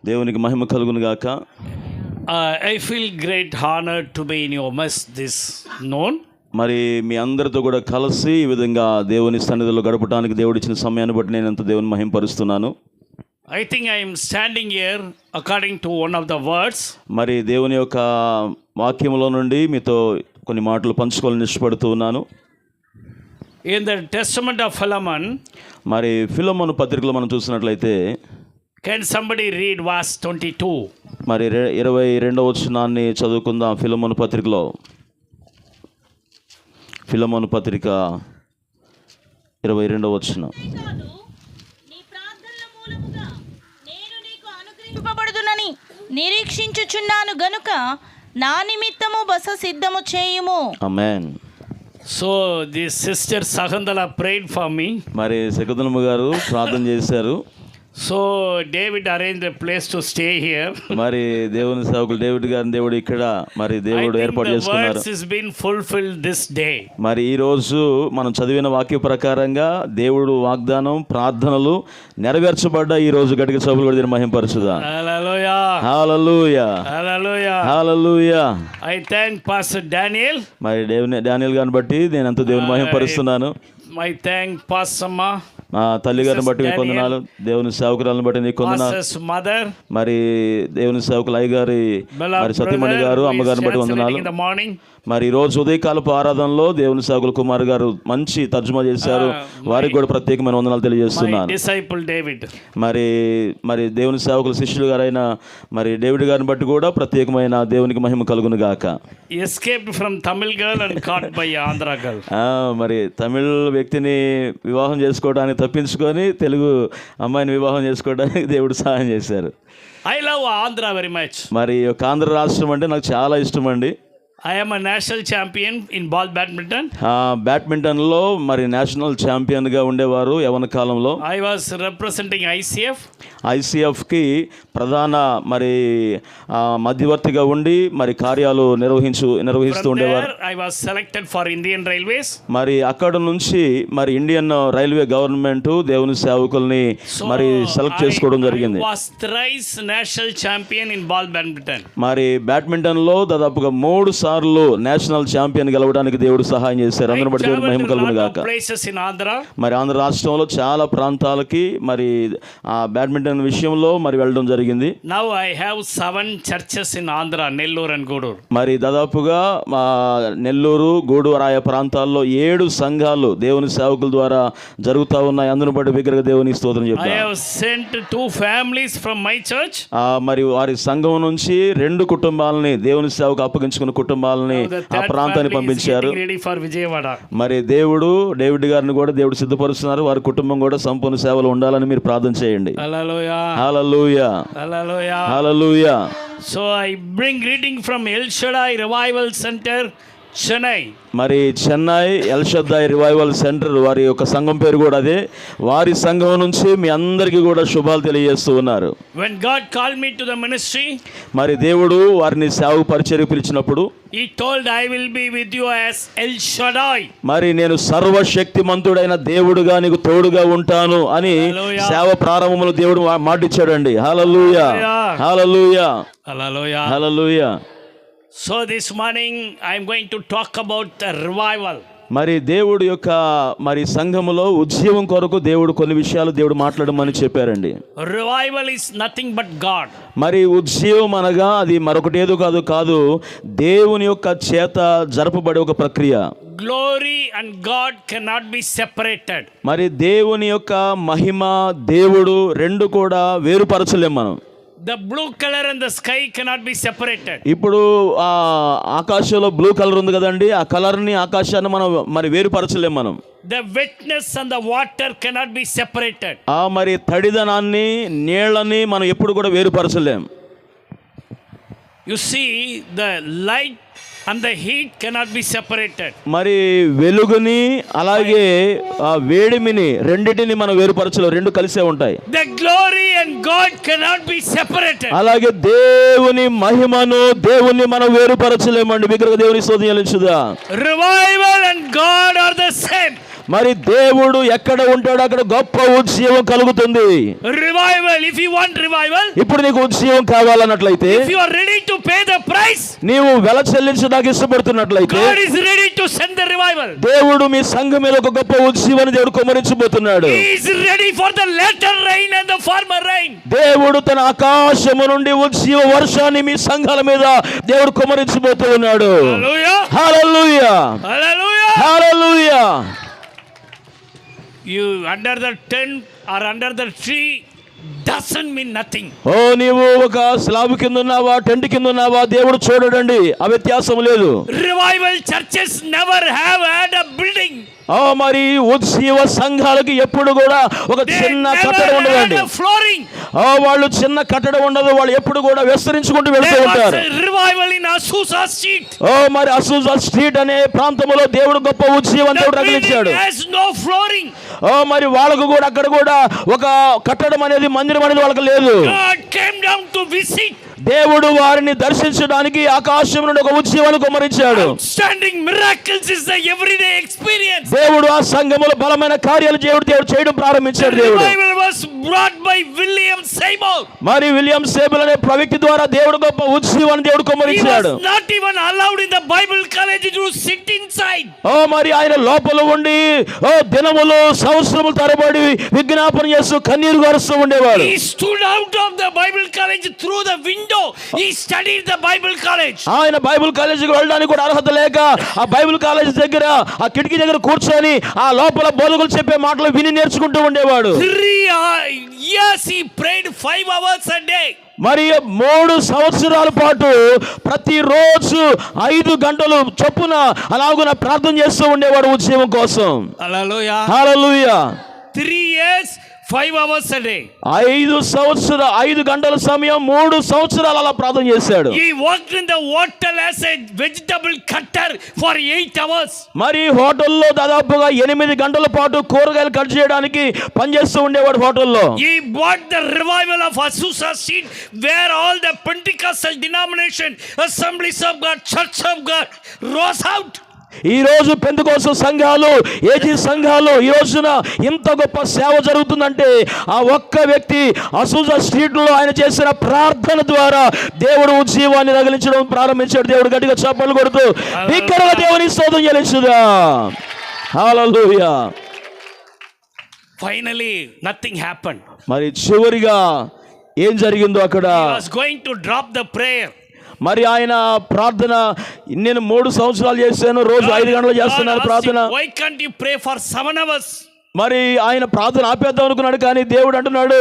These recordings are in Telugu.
దేవునికి మహిమ కలుగును గాక. I feel great honor to be in your midst this noon. మరి మీ అందరితో కూడా కలిసి ఈ విధంగా దేవుని సన్నిధిలో గడపడానికి దేవుడిచ్చిన సమయాన్ని బట్టి నేను ఎంతో దేవుని మహిమపరుస్తున్నాను. I think I am standing here according to one of the words. మరి దేవుని యొక్క వాక్యంలో నుండి మీతో కొన్ని మాటలు పంచుకోవాలని ఇష్టపడుతూ ఉన్నాను. In the Testament of Philemon, మరి ఫిలెమోను పత్రికలో మనం చూసినట్లయితే, can somebody read verse 22? మరి 22వ వచనాన్ని చదువుకుందాం. ఫిలెమోను పత్రికలో, ఫిలెమోను పత్రిక 22వ వచనం. అనుగ్రహింపబడుదునని నిరీక్షించుచున్నాను గనుక నా నిమిత్తము బస సిద్ధము చేయుము. ఆమేన్. So this sister Sagandala prayed for me. మరి శకుంతలమ్మ గారు ప్రార్థన చేశారు. So David arranged a place to stay here. మరి దేవుని సేవకులు డేవిడ్ గారిని దేవుడు ఇక్కడ మరి దేవుడు ఏర్పాటు చేసుకున్నారు. The words is been fulfilled this day. మరి ఈ రోజు మనం చదివిన వాక్య ప్రకారంగా దేవుడు వాగ్దానం ప్రార్థనలు నెరవేర్చబడ్డ ఈ రోజు గడికి సభలు కూడా దీన్ని మహిమపరచుదా. Hallelujah. Hallelujah. Hallelujah. Hallelujah. I thank Pastor Daniel. మరి డానియల్ గారిని బట్టి నేను అంత దేవుని మహిమపరుస్తున్నాను. I thank Pastor Ma. మా తల్లి గారిని బట్టి నీకు వందనాలు. దేవుని సేవకురాలను బట్టి నీకు వందనాలు. మరి దేవుని సేవకులు అయ్యగారి మరి సతీమణి గారు అమ్మగారిని బట్టి వందనాలు. మరి ఈ రోజు ఉదయకాలపు ఆరాధనలో దేవుని సేవకులు కుమార్ గారు మంచి తర్జుమా చేశారు. వారికి కూడా ప్రత్యేకమైన వందనాలు తెలియజేస్తున్నాను. మరి దేవుని సేవకులు శిష్యులు గారైన మరి డేవిడ్ గారిని బట్టి కూడా ప్రత్యేకమైన దేవునికి మహిమ కలుగును గాక. మరి తమిళ్ వ్యక్తిని వివాహం చేసుకోవడానికి తప్పించుకొని తెలుగు అమ్మాయిని వివాహం చేసుకోవడానికి దేవుడు సహాయం చేశారు. I love Andhra very much. మరి ఒక ఆంధ్ర రాష్ట్రం అంటే నాకు చాలా ఇష్టం అండి. I am a national champion in ball badminton. బ్యాడ్మింటన్లో మరి నేషనల్ ఛాంపియన్గా ఉండేవారు యవన కాలంలో. I was representing ICF. ఐసీఎఫ్కి ప్రధాన మరి మధ్యవర్తిగా ఉండి మరి కార్యాలు నిర్వహిస్తూ ఉండేవారు. I was selected for Indian Railways. మరి అక్కడ నుంచి మరి ఇండియన్ రైల్వే గవర్నమెంట్ దేవుని సేవకుల్ని మరి సెలెక్ట్ చేసుకోవడం జరిగింది. I was thrice national champion in ball badminton. మరి బ్యాడ్మింటన్లో దాదాపుగా 3 సార్లు నేషనల్ ఛాంపియన్ గెలవడానికి దేవుడు సహాయం చేశారు. అందరూ బట్టి దేవుని మహిమ కలుగును గాక. మరి ఆంధ్ర రాష్ట్రంలో చాలా ప్రాంతాలకి మరి ఆ బ్యాడ్మింటన్ విషయంలో మరి వెళ్ళడం జరిగింది. Now I have 7 churches in Andhra, Nellore and Guduru. మరి దాదాపుగా నెల్లూరు గూడూరు ఆయా ప్రాంతాల్లో 7 సంఘాలు దేవుని సేవకుల ద్వారా జరుగుతూ ఉన్నాయి. అందును బట్టి బిగ్గరగా దేవుని స్తోత్రం చెప్తాను. I have sent 2 families from my church. మరి వారి సంఘం నుంచి 2 కుటుంబాలని దేవుని సేవకు అప్పగించుకున్న కుటుంబాలని ఆ ప్రాంతాన్ని పంపించారు. మరి దేవుడు డేవిడ్ గారిని కూడా దేవుడు సిద్ధపరుస్తున్నారు. వారి కుటుంబం కూడా సంపూర్ణ సేవలు ఉండాలని మీరు ప్రార్థన చేయండి. Hallelujah. Hallelujah. So I bring greeting from El Shaddai Revival Center, Chennai. మరి చెన్నై ఎల్ షద్దాయ్ రివైవల్ సెంటర్ వారి యొక్క సంఘం పేరు కూడా అదే. వారి సంఘం నుంచి మీ అందరికీ కూడా శుభాలు తెలియజేస్తూ ఉన్నారు. When God called me to the ministry, మరి దేవుడు వారిని సేవకు పరిచర్యకు పిలిచినప్పుడు He told, I will be with you as El Shaddai. మరి నేను సర్వశక్తిమంతుడైన దేవుడుగా నీకు తోడుగా ఉంటాను అని సేవ ప్రారంభంలో దేవుడు మాటిచ్చాడండి. హల్లెలూయా. హల్లెలూయా. Hallelujah. Hallelujah. So this morning I am going to talk about the revival. మరి దేవుడు యొక్క మరి సంఘములో ఉజ్జీవం కొరకు దేవుడు కొన్ని విషయాలు దేవుడు మాట్లాడమని చెప్పారండి. Revival is nothing but God. మరి ఉజ్జీవం అనగా అది మరొకటి ఏదో కాదు దేవుని యొక్క చేత జరపబడే ఒక ప్రక్రియ. Glory and God cannot be separated. మరి దేవుని యొక్క మహిమ దేవుడు రెండు కూడా వేరుపరచలేం మనం. The blue color and the sky cannot be separated. ఇప్పుడు ఆకాశంలో బ్లూ కలర్ ఉంది కదండి, ఆ కలర్ని ఆకాశాన్ని మనం మరి వేరుపరచలేం మనం. The wetness and the water cannot be separated. మరి తడిదనాన్ని నీళ్ళని మనం ఎప్పుడు కూడా వేరుపరచలేం. You see, the light and the heat cannot be separated. మరి వెలుగుని అలాగే వేడిమిని రెండిటిని మనం వేరుపరచలేం, రెండు కలిసే ఉంటాయి. The glory and God cannot be separated. అలాగే దేవుని మహిమను దేవుని మనం వేరుపరచలేమండి. బిగ్గరగా దేవుని స్తుతి చెల్లించుదా. Revival and God are the same. మరి దేవుడు ఎక్కడ ఉంటాడో అక్కడ గొప్ప ఉజ్జీవం కలుగుతుంది. Revival, if you want revival, ఇప్పుడు నీకు ఉజ్జీవం కావాలన్నట్లయితే, if you are ready to pay the price, నీవు వెల చెల్లించడానికి ఇష్టపడుతున్నట్లయితే, God is ready to send the revival. దేవుడు మీ సంఘం మీద ఒక గొప్ప ఉజ్జీవాన్ని దేవుడు కుమ్మరించబోతున్నాడు. He is ready for the latter rain and the former rain. దేవుడు తన ఆకాశము నుండి ఉజ్జీవ వర్షాన్ని మీ సంఘాల మీద దేవుడు కుమ్మరించబోతూ ఉన్నాడు. Hallelujah. Hallelujah, Hallelujah. Hallelujah. You under the tent or under the tree doesn't mean nothing. ఓ నీవు ఒక స్లాబ్ కింద ఉన్నావా, టెంట్ కింద ఉన్నావా, దేవుడు చూడడండి, ఆ వ్యత్యాసం లేదు. Revival churches never have had a building. మరి ఉజ్జీవ సంఘాలకి ఎప్పుడు కూడా ఒక They చిన్న never కట్టడం had ఉండదండి. a flooring. వాళ్ళు చిన్న కట్టడం ఉండదు, వాళ్ళు ఎప్పుడు కూడా విస్తరించుకుంటూ వెళ్తూ There ఉంటారు. was a revival in Azusa Street. మరి అసూజా స్ట్రీట్ అనే ప్రాంతంలో దేవుడు గొప్ప ఉజ్జీవం The దేవుడు building రగిలించాడు. has no flooring. మరి వాళ్ళకు కూడా అక్కడ కూడా ఒక కట్టడం అనేది, మందిరం అనేది వాళ్ళకి లేదు. God came down to visit. దేవుడు వారిని దర్శించడానికి ఆకాశం నుండి ఒక ఉజ్జీవాన్ని కుమ్మరించాడు. Outstanding miracles is the everyday experience. దేవుడు ఆ సంఘములో బలమైన కార్యాలు దేవుడు చేయడం ప్రారంభించాడు. The దేవుడు revival was brought by William Seymour. మరి విలియం సేబుల్ అనే వ్యక్తి ద్వారా దేవుడు గొప్ప ఉజ్జీవాన్ని దేవుడు He was కుమ్మరించాడు. not even allowed in the Bible college to sit inside. మరి ఆయన లోపల ఉండి దినములు సంవత్సరములు తరబడి విజ్ఞాపన చేస్తూ కన్నీరు గారుస్తూ ఉండేవాడు. He stood out of the Bible college through the window. He studied the Bible college. ఆయన బైబిల్ కాలేజీకి వెళ్ళడానికి కూడా అర్హత లేక ఆ బైబిల్ కాలేజీ దగ్గర ఆ కిటికీ దగ్గర కూర్చొని ఆ లోపల బోధకులు చెప్పే మాటలు విని నేర్చుకుంటూ ఉండేవాడు. 3 years he prayed 5 hours a day. మరి 3 సంవత్సరాల పాటు ప్రతిరోజు 5 గంటలు చొప్పున అలాగున ప్రార్థన చేస్తూ ఉండేవాడు ఉజ్జీవం కోసం. Hallelujah. Hallelujah. 3 years 5 hours a day. 5 గంటల సమయం 3 సంవత్సరాలు అలా ప్రార్థన చేశాడు. He worked in the hotel as a vegetable cutter for 8 hours. మరి హోటల్లో దాదాపుగా 8 గంటల పాటు కూరగాయలు కట్ చేయడానికి పనిచేస్తూ ఉండేవాడు హోటల్లో. He brought the revival of Azusa Street, where all the Pentecostal denomination, Assemblies of God, Church of God rose out. ఈ రోజు పెంతెకోస్తు సంఘాలు, ఏజీ సంఘాలు ఈ రోజున ఇంత గొప్ప సేవ జరుగుతుందంటే ఆ ఒక్క వ్యక్తి అసూజా స్ట్రీట్ లో ఆయన చేసిన ప్రార్థన ద్వారా దేవుడు ఉజ్జీవాన్ని రగిలించడం ప్రారంభించాడు. దేవుడు గట్టిగా చప్పట్లు కొడుతూ బిగ్గరగా దేవుని స్తోత్రం చెల్లించుదా. హల్లెలూయా. Finally nothing happened. మరి చివరిగా ఏం జరిగిందో అక్కడ, He was going to drop the prayer. మరి ఆయన ప్రార్థన, నేను 3 సంవత్సరాలు చేశాను, రోజు 5 గంటలు చేస్తున్నాను ప్రార్థన. Why can't you pray for 7 hours? మరి ఆయన ప్రార్థన ఆపేద్దాం అనుకున్నాడు, కానీ దేవుడు అంటున్నాడు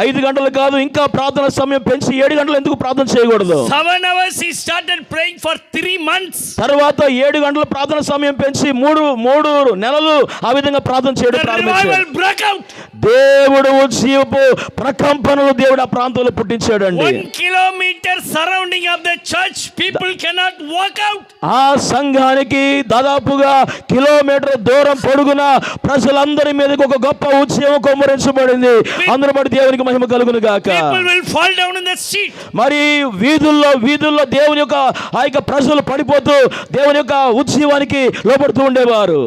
5 గంటలు కాదు, ఇంకా ప్రార్థన సమయం పెంచి 7 గంటలు ఎందుకు ప్రార్థన చేయకూడదు. 7 hours he started praying for 3 months. తర్వాత 7 గంటల ప్రార్థన సమయం పెంచి 3 నెలలు ఆ విధంగా ప్రార్థన చేయడం ప్రారంభించాడు. దేవుడు ఉజ్జీవపు ప్రకంపనలు దేవుడు ఆ ప్రాంతంలో పుట్టించాడండి. 1 kilometer surrounding of the church, people cannot walk out. ఆ సంఘానికి దాదాపుగా కిలోమీటర్ దూరం పొడుగున ప్రజలందరి మీదకి ఒక గొప్ప ఉజ్జీవం కుమ్మరించబడింది. అందరూ బట్టి దేవునికి మహిమ కలుగును గాక. People will fall down in the street. మరి వీధుల్లో దేవుని యొక్క ఆ యొక్క ప్రజలు పడిపోతూ దేవుని యొక్క ఉజ్జీవానికి లోపడుతూ ఉండేవారు.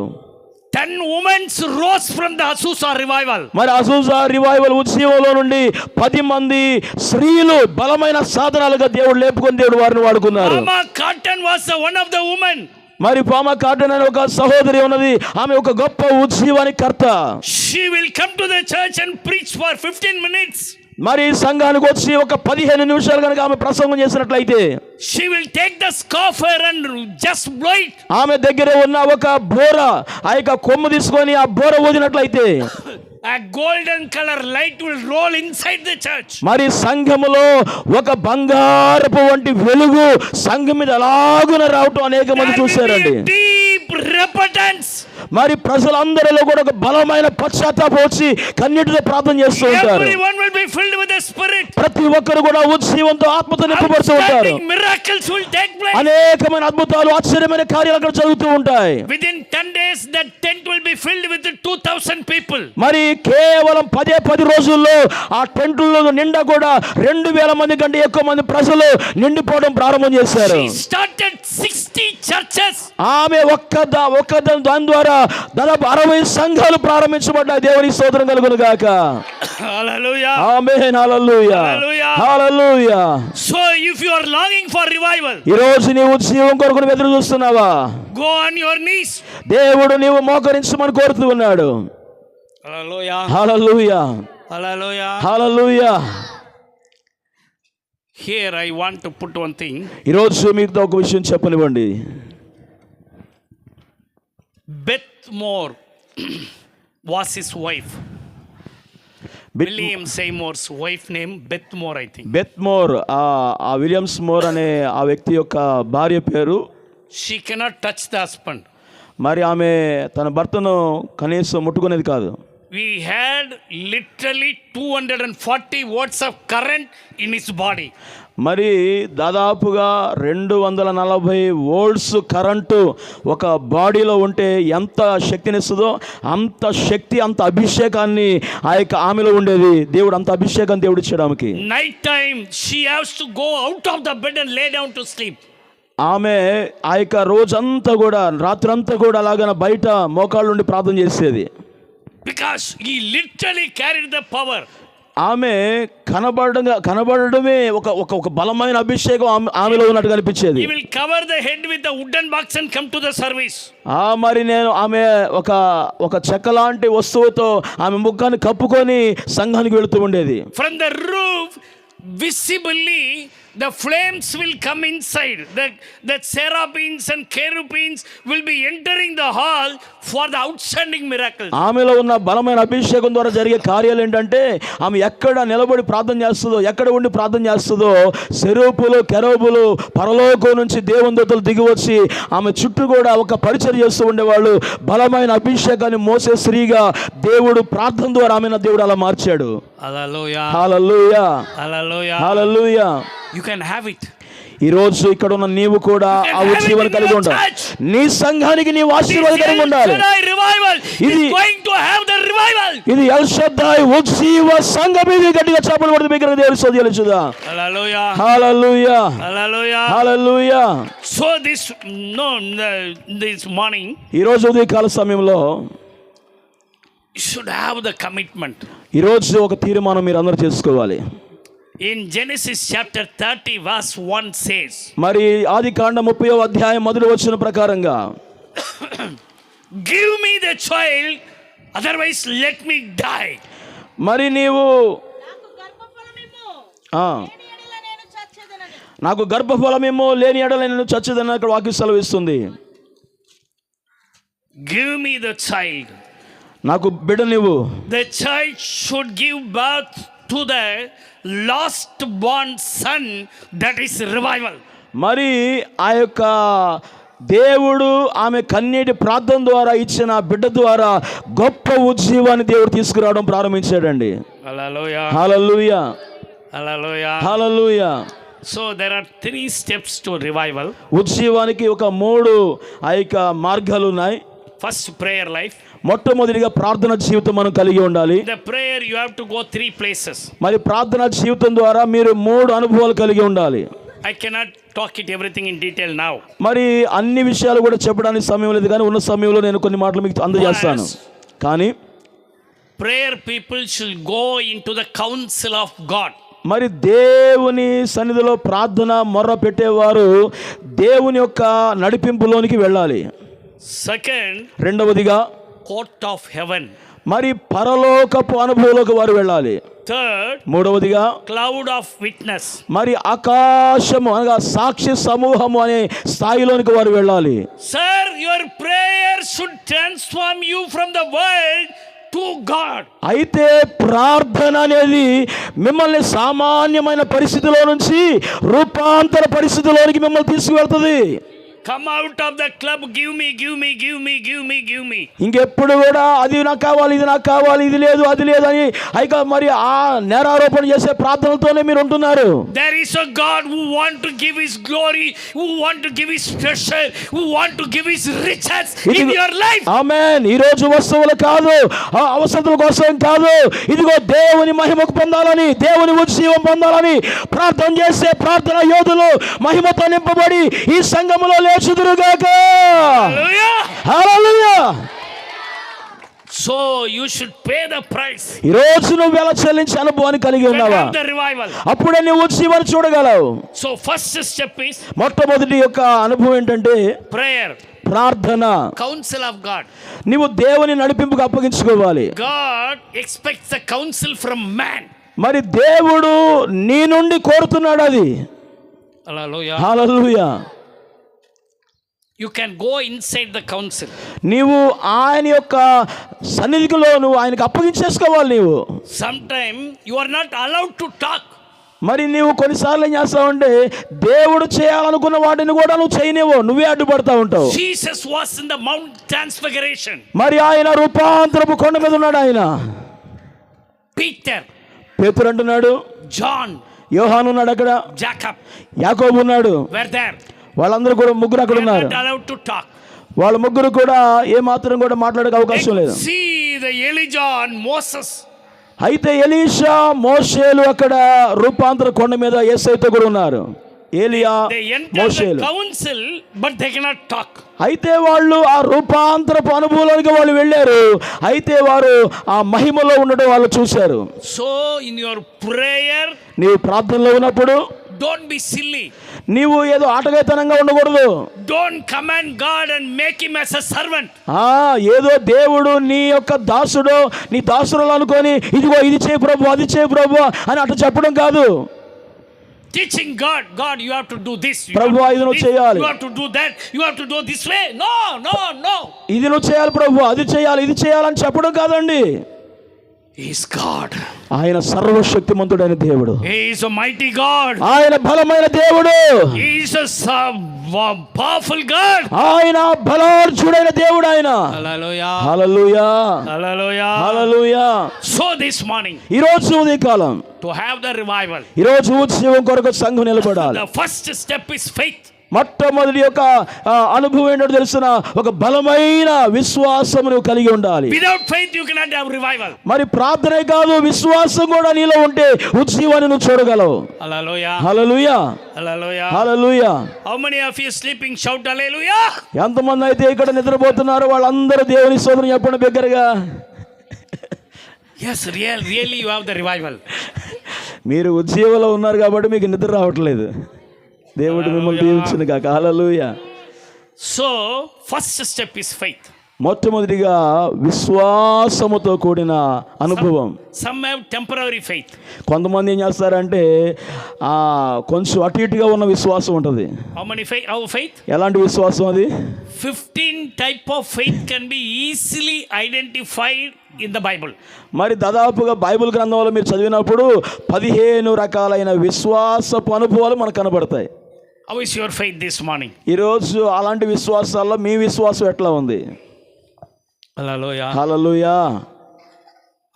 10 women rose from the Azusa revival. మరి అసూజా రివైవల్ ఉజ్జీవంలో నుండి 10 మంది స్త్రీలు బలమైన సాధనాలుగా దేవుడు లేపుకొని దేవుడు వారిని వాడుకున్నారు. Mama Cotton was one of the women. మరి పామా కాటన్ అనే ఒక సహోదరి ఉన్నది, ఆమె ఒక గొప్ప ఉజ్జీవానికి కర్త. She will come to the church and preach for 15 minutes. మరి సంఘానికి వచ్చి ఒక 15 నిమిషాలు కనుక ఆమె ప్రసంగం చేసినట్లయితే, she will take the scoffer and just blow it. ఆమె దగ్గర ఉన్న ఒక బోర, ఆ యొక్క కొమ్ము తీసుకొని ఆ బోర ఊదినట్లయితే a golden color light will roll inside the church. మరి సంఘములో ఒక బంగారపు వంటి వెలుగు సంఘం మీద అలాగున రావటం అనేక మంది చూశారండి. Deep repentance. మరి ప్రజలందరిలో కూడా ఒక బలమైన పశ్చాత్తాపం వచ్చి కన్నీటితో ప్రార్థన చేస్తూ ఉంటారు. Everyone will be filled with the spirit. ప్రతి ప్రతి ఒక్కరు కూడా ఉజ్జీవంతో ఆత్మతో నింపబడుతూ ఉంటారు. Outstanding miracles will take place. అనేకమైన అద్భుతాలు ఆశ్చర్యమైన కార్యాలు అక్కడ జరుగుతూ ఉంటాయి. Within 10 days that tent will be filled with 2,000 people. మరి కేవలం 10 రోజుల్లో ఆ టెంట్లో నిండా కూడా 2,000 మంది కంటే ఎక్కువ మంది ప్రజలు నిండిపోవడం ప్రారంభం చేశారు. She started 60 churches. ఆమె ఒక్క దాని ద్వారా దాదాపు 60 సంఘాలు ప్రారంభించబడ్డాయి. దేవునికి స్తోత్రం కలుగును గాక. Hallelujah. Amen. Hallelujah. Hallelujah. Hallelujah. So if you are longing for revival, ఈ రోజు నీవు ఉజ్జీవం కొరకు ఎదురు చూస్తున్నావా? go on your knees. దేవుడు నీవు మోకరించమని కోరుతూ ఉన్నాడు. Hallelujah. Hallelujah. Hallelujah. Hallelujah. Here I want to put one thing. ఈ రోజు మీతో ఒక విషయం చెప్పనివ్వండి. Beth Moore was his wife. William Seymour's wife name Beth Moore, I think. Beth Moore, ఆ విలియమ్స్ మోర్ అనే ఆ వ్యక్తి యొక్క భార్య పేరు. She cannot touch the husband. మరి ఆమె తన భర్తను కనీసం ముట్టుకునేది కాదు. We had literally 240 watts of current in his body. మరి దాదాపుగా 240 వోల్ట్స్ కరెంటు ఒక బాడీలో ఉంటే ఎంత శక్తినిస్తుందో అంత శక్తి, అంత అభిషేకాన్ని ఆ యొక్క ఆమెలో ఉండేది. దేవుడు అంత అభిషేకాన్ని దేవుడు ఇచ్చాడు ఆమెకి. Night time she has to go out of the bed and lay down to sleep. ఆమె ఆ యొక్క రోజంతా కూడా రాత్రంతా కూడా అలాగ బయట మోకాళ్ళ నుండి ప్రార్థన చేసేది. Because he literally carried the power. ఆమె కనబడమే ఒక బలమైన అభిషేకం ఆమెలో ఉన్నట్టు కనిపించేది. He will cover the head with the wooden box and come to the service. మరి ఆమె ఒక చెక్క లాంటి వస్తువుతో ఆమె ముఖాన్ని కప్పుకొని సంఘానికి వెళుతూ ఉండేది. From the roof visibly the flames will come inside. The seraphims and cherubims will be entering the hall for the outstanding miracles. ఆమెలో ఉన్న బలమైన అభిషేకం ద్వారా జరిగే కార్యాలు ఏంటంటే ఆమె ఎక్కడ నిలబడి ప్రార్థన చేస్తుందో, ఎక్కడ ఉండి ప్రార్థన చేస్తుందో, సెరూపులు కెరూబులు పరలోకం నుంచి దేవుని దూతలు దిగి వచ్చి ఆమె చుట్టూ కూడా ఒక పరిచర్య చేస్తూ ఉండేవాళ్ళు. బలమైన అభిషేకాన్ని మోసే స్త్రీగా దేవుడు ప్రార్థన ద్వారా ఆమెను దేవుడు అలా మార్చాడు. Hallelujah. Hallelujah. Hallelujah. Hallelujah. You can have it. ఈ రోజు ఇక్కడ ఉన్న నీవు కూడా ఆ ఉజ్జీవాన్ని కలిగి ఉండాలి. నీ సంఘానికి నీవు ఆశీర్వాదకరంగా ఉండాలి. ఇది ఎల్ షద్దాయ్ ఉజ్జీవ సంఘం. ఇది గట్టిగా చప్పట్లు కొడుతూ బిగ్గరగా దేవుని స్తుతి చెల్లించుదా. Hallelujah. Hallelujah. Hallelujah. Hallelujah. So this morning ఈ రోజు ఉదయకాల సమయంలో you should have the commitment. ఈ రోజు ఒక తీర్మానం మీరు అందరూ చేసుకోవాలి. In Genesis chapter 30 verse 1 says, మరి ఆదికాండం 30వ అధ్యాయం మొదటి వచనం ప్రకారంగా, give me the child, otherwise let me die. మరి నీవు నాకు గర్భఫలమేమో లేని ఎడల నేను చచ్చేదని అక్కడ వాక్యం సెలవిస్తుంది. Give me the child. నాకు బిడ్డ నీవు. The child should give birth to the lost born son, that is revival. మరి ఆ యొక్క దేవుడు ఆమె కన్నీటి ప్రార్థన ద్వారా ఇచ్చిన బిడ్డ ద్వారా గొప్ప ఉజ్జీవాన్ని దేవుడు తీసుకురావడం ప్రారంభించాడండి. Hallelujah. Hallelujah. Hallelujah. Hallelujah. So there are 3 steps to revival. ఉజ్జీవానికి ఒక 3 ఆ యొక్క మార్గాలు ఉన్నాయి. First, prayer life. మొట్టమొదటిగా ప్రార్థన జీవితం మనం కలిగి ఉండాలి. The prayer you have to go 3 places. మరి ప్రార్థన జీవితం ద్వారా మీరు 3 అనుభవాలు కలిగి ఉండాలి. I cannot talk it everything in detail now. మరి అన్ని విషయాలు కూడా చెప్పడానికి సమయం లేదు, కానీ ఉన్న సమయంలో నేను కొన్ని మాటలు మీకు అందజేస్తాను. కానీ prayer people should go into the counsel of God. మరి దేవుని సన్నిధిలో ప్రార్థన మొర్ర పెట్టేవారు దేవుని యొక్క నడిపింపులోనికి వెళ్ళాలి. Second, రెండవదిగా court of heaven. మరి పరలోకపు అనుభవంలోకి వారు వెళ్ళాలి. Third, మూడవదిగా cloud of witness. మరి ఆకాశము అనగా సాక్షి సమూహము అనే స్థాయిలోనికి వారు వెళ్ళాలి. Sir, your prayer should transform you from the world to God. అయితే ప్రార్థన అనేది మిమ్మల్ని సామాన్యమైన పరిస్థితిలో నుంచి రూపాంతర పరిస్థితిలోనికి మిమ్మల్ని తీసుకువెళ్తుంది. come out of the club, give me, give me, give me, give me, give me. ఇంకెప్పుడు కూడా అది నాకు కావాలి, ఇది నాకు కావాలి, ఇది లేదు, అది లేదు అని మరి ఆ నేరారోపణ చేసే ప్రార్థనలతోనే మీరు ఉంటున్నారు. There is a God who want to give his glory, who want to give his treasure, who want to give his riches in your life. ఆమేన్. ఈ రోజు వస్తువులు కాదు, అవసరతల కోసం కాదు, ఇదిగో దేవుని మహిమకు పొందాలని, దేవుని ఉజ్జీవం పొందాలని ప్రార్థన చేసే ప్రార్థన యోధులు మహిమతో నింపబడి ఈ సంఘములో లేచుదురుగాక. Hallelujah. Hallelujah. So you should pay the price. ఈ రోజు నువ్వు వెల చెల్లించే అనుభవాన్ని కలిగి ఉన్నావా? The revival. అప్పుడే నువ్వు ఉజ్జీవాన్ని చూడగలవు. So first step is మొట్టమొదటి యొక్క అనుభవం ఏంటంటే prayer. ప్రార్థన. Counsel of God. నీవు దేవుని నడిపింపుకు అప్పగించుకోవాలి. God expects the counsel from man. మరి దేవుడు నీ నుండి కోరుతున్నాడు అది. Hallelujah. Hallelujah. You can go inside the council. నీవు ఆయన యొక్క సన్నిధిలో నువ్వు ఆయనకు అప్పగించేసుకోవాలి. నీవు Sometimes you are not allowed to talk. మరి నీవు కొన్నిసార్లు ఏం చేస్తావంటే దేవుడు చేయాలనుకున్న వాటిని కూడా నువ్వు చేయనివ్వు, నువ్వే అడ్డుపడతా ఉంటావు. Jesus was in the Mount Transfiguration. మరి ఆయన రూపాంతరపు కొండ మీద ఉన్నాడు. ఆయన Peter, పేతురు అంటున్నాడు, John, యోహాను ఉన్నాడు అక్కడ, Jacob యాకోబు ఉన్నాడు. were there. వాళ్ళందరూ కూడా ముగ్గురు అక్కడ They are ఉన్నారు. not allowed to talk. వాళ్ళ ముగ్గురు కూడా ఏ మాత్రం కూడా మాట్లాడే అవకాశం లేదు. See the Elijah and Moses. అయితే ఎలీషా, మోషేలు అక్కడ రూపాంతర కొండ మీద యేసయ్యతో కూడా ఉన్నారు. ఏలియా, They enter మోషేలు. the council, but they cannot talk. అయితే వాళ్ళు ఆ రూపాంతరపు అనుభవానికి వాళ్ళు వెళ్ళారు. అయితే వారు ఆ మహిమలో ఉండడం వాళ్ళు చూశారు. So in your prayer, నీవు ప్రార్థనలో ఉన్నప్పుడు don't be silly. నీవు ఏదో ఆటగాయితనంగా ఉండకూడదు. Don't command God and make him as a servant. ఏదో దేవుడు నీ యొక్క దాసుడు, నీ దాసుడు అనుకొని ఇదిగో ఇది చేయి ప్రభు, అది చేయి ప్రభు అని అట్లా చెప్పడం కాదు. Teaching God, God, you have to do this. ప్రభు ఇది నువ్వు చేయాలి. You have to do that. You have to do this way. No, no, no. ఇది నువ్వు చేయాలి ప్రభు, అది చేయాలి, ఇది చేయాలని చెప్పడం కాదండి. He is God. ఆయన సర్వశక్తిమంతుడైన దేవుడు. He is a mighty God. ఆయన బలమైన దేవుడు. He is a powerful God. ఆయన బలార్జుడైన దేవుడు ఆయన. Hallelujah. Hallelujah. Hallelujah. Hallelujah. So this morning, ఈ రోజు ఉదయకాలం to have the revival, ఈ రోజు ఉత్సవం కొరకు సంఘం నిలబడాలి. the first step is faith. మొట్టమొదటి యొక్క అనుభవం ఏంటో తెలిసిన ఒక బలమైన విశ్వాసం నువ్వు కలిగి ఉండాలి. Without faith you cannot have revival. మరి ప్రార్థనే కాదు, విశ్వాసం కూడా నీలో ఉంటే ఉజ్జీవాన్ని నువ్వు చూడగలవు. Hallelujah. Hallelujah. Hallelujah. Hallelujah. How many of you sleeping? Shout hallelujah. ఎంతమంది అయితే ఇక్కడ నిద్రపోతున్నారు వాళ్ళందరూ దేవుని స్తోత్రం చెప్పండి బిగ్గరగా. Yes, really you have the revival. మీరు ఉజ్జీవంలో ఉన్నారు కాబట్టి మీకు నిద్ర రావట్లేదు. దేవుడు మిమ్మల్ని దీవించును గాక. హల్లెలూయా. So first step is faith. మొట్టమొదటిగా విశ్వాసముతో కూడిన అనుభవం. Some have temporary faith. కొంతమంది ఏం చేస్తారంటే కొంచెం అటు ఇటుగా ఉన్న విశ్వాసం ఉంటుంది. How many faith? How faith? ఎలాంటి విశ్వాసం అది? 15 type of faith can be easily identified in the Bible. మరి దాదాపుగా బైబిల్ గ్రంథంలో మీరు చదివినప్పుడు 15 రకాలైన విశ్వాసపు అనుభవాలు మనకు కనబడతాయి. How is your faith this morning? ఈరోజు అలాంటి విశ్వాసాల్లో మీ విశ్వాసం ఎట్లా ఉంది? Hallelujah. Hallelujah.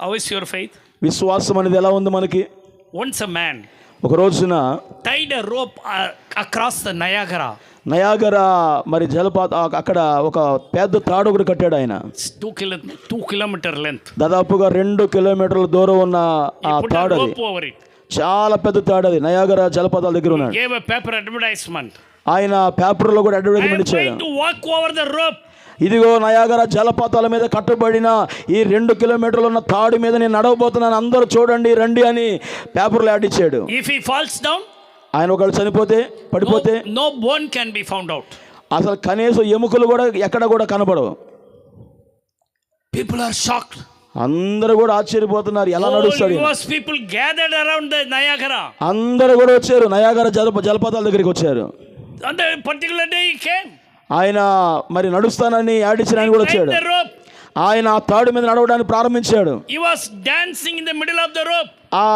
How is your faith? విశ్వాసం అనేది ఎలా ఉంది మనకి? Once a man ఒక రోజున tied a rope across the Niagara. Niagara మరి జలపాత అక్కడ ఒక పెద్ద తాడు ఒకటి కట్టాడు ఆయన. 2 kilometer length. దాదాపుగా 2 కిలోమీటర్ల దూరం ఉన్న ఆ తాడు అది. చాలా పెద్ద తాడు అది. నయాగరా జలపాతాల దగ్గర ఉన్నాడు. Gave a paper advertisement. ఆయన పేపర్లో కూడా అడ్వర్టైజ్మెంట్ ఇచ్చాడు. To walk over the rope. ఇదిగో నయాగరా జలపాతాల మీద కట్టబడిన ఈ 2 కిలోమీటర్లు ఉన్న తాడు మీద నేను నడవబోతున్నాను, అందరూ చూడండి రండి అని పేపర్లో యాడ్ ఇచ్చాడు. If he falls down, ఆయన ఒకళ్ళు చనిపోతే పడిపోతే no bone can be found out. అసలు కనీసం ఎముకలు కూడా ఎక్కడ కూడా కనబడవు. People are shocked. అందరూ కూడా ఆశ్చర్యపోతున్నారు, ఎలా నడుస్తాడు. People gathered around the Niagara. అందరూ కూడా వచ్చారు, నయాగరా జలపాతాల దగ్గరికి వచ్చారు. On the particular day he came. ఆయన మరి నడుస్తానని యాడ్ ఇచ్చిన ఆయన కూడా వచ్చాడు. ఆయన ఆ తాడు మీద నడవడానికి ప్రారంభించాడు. He was dancing in the middle of the rope. ఆ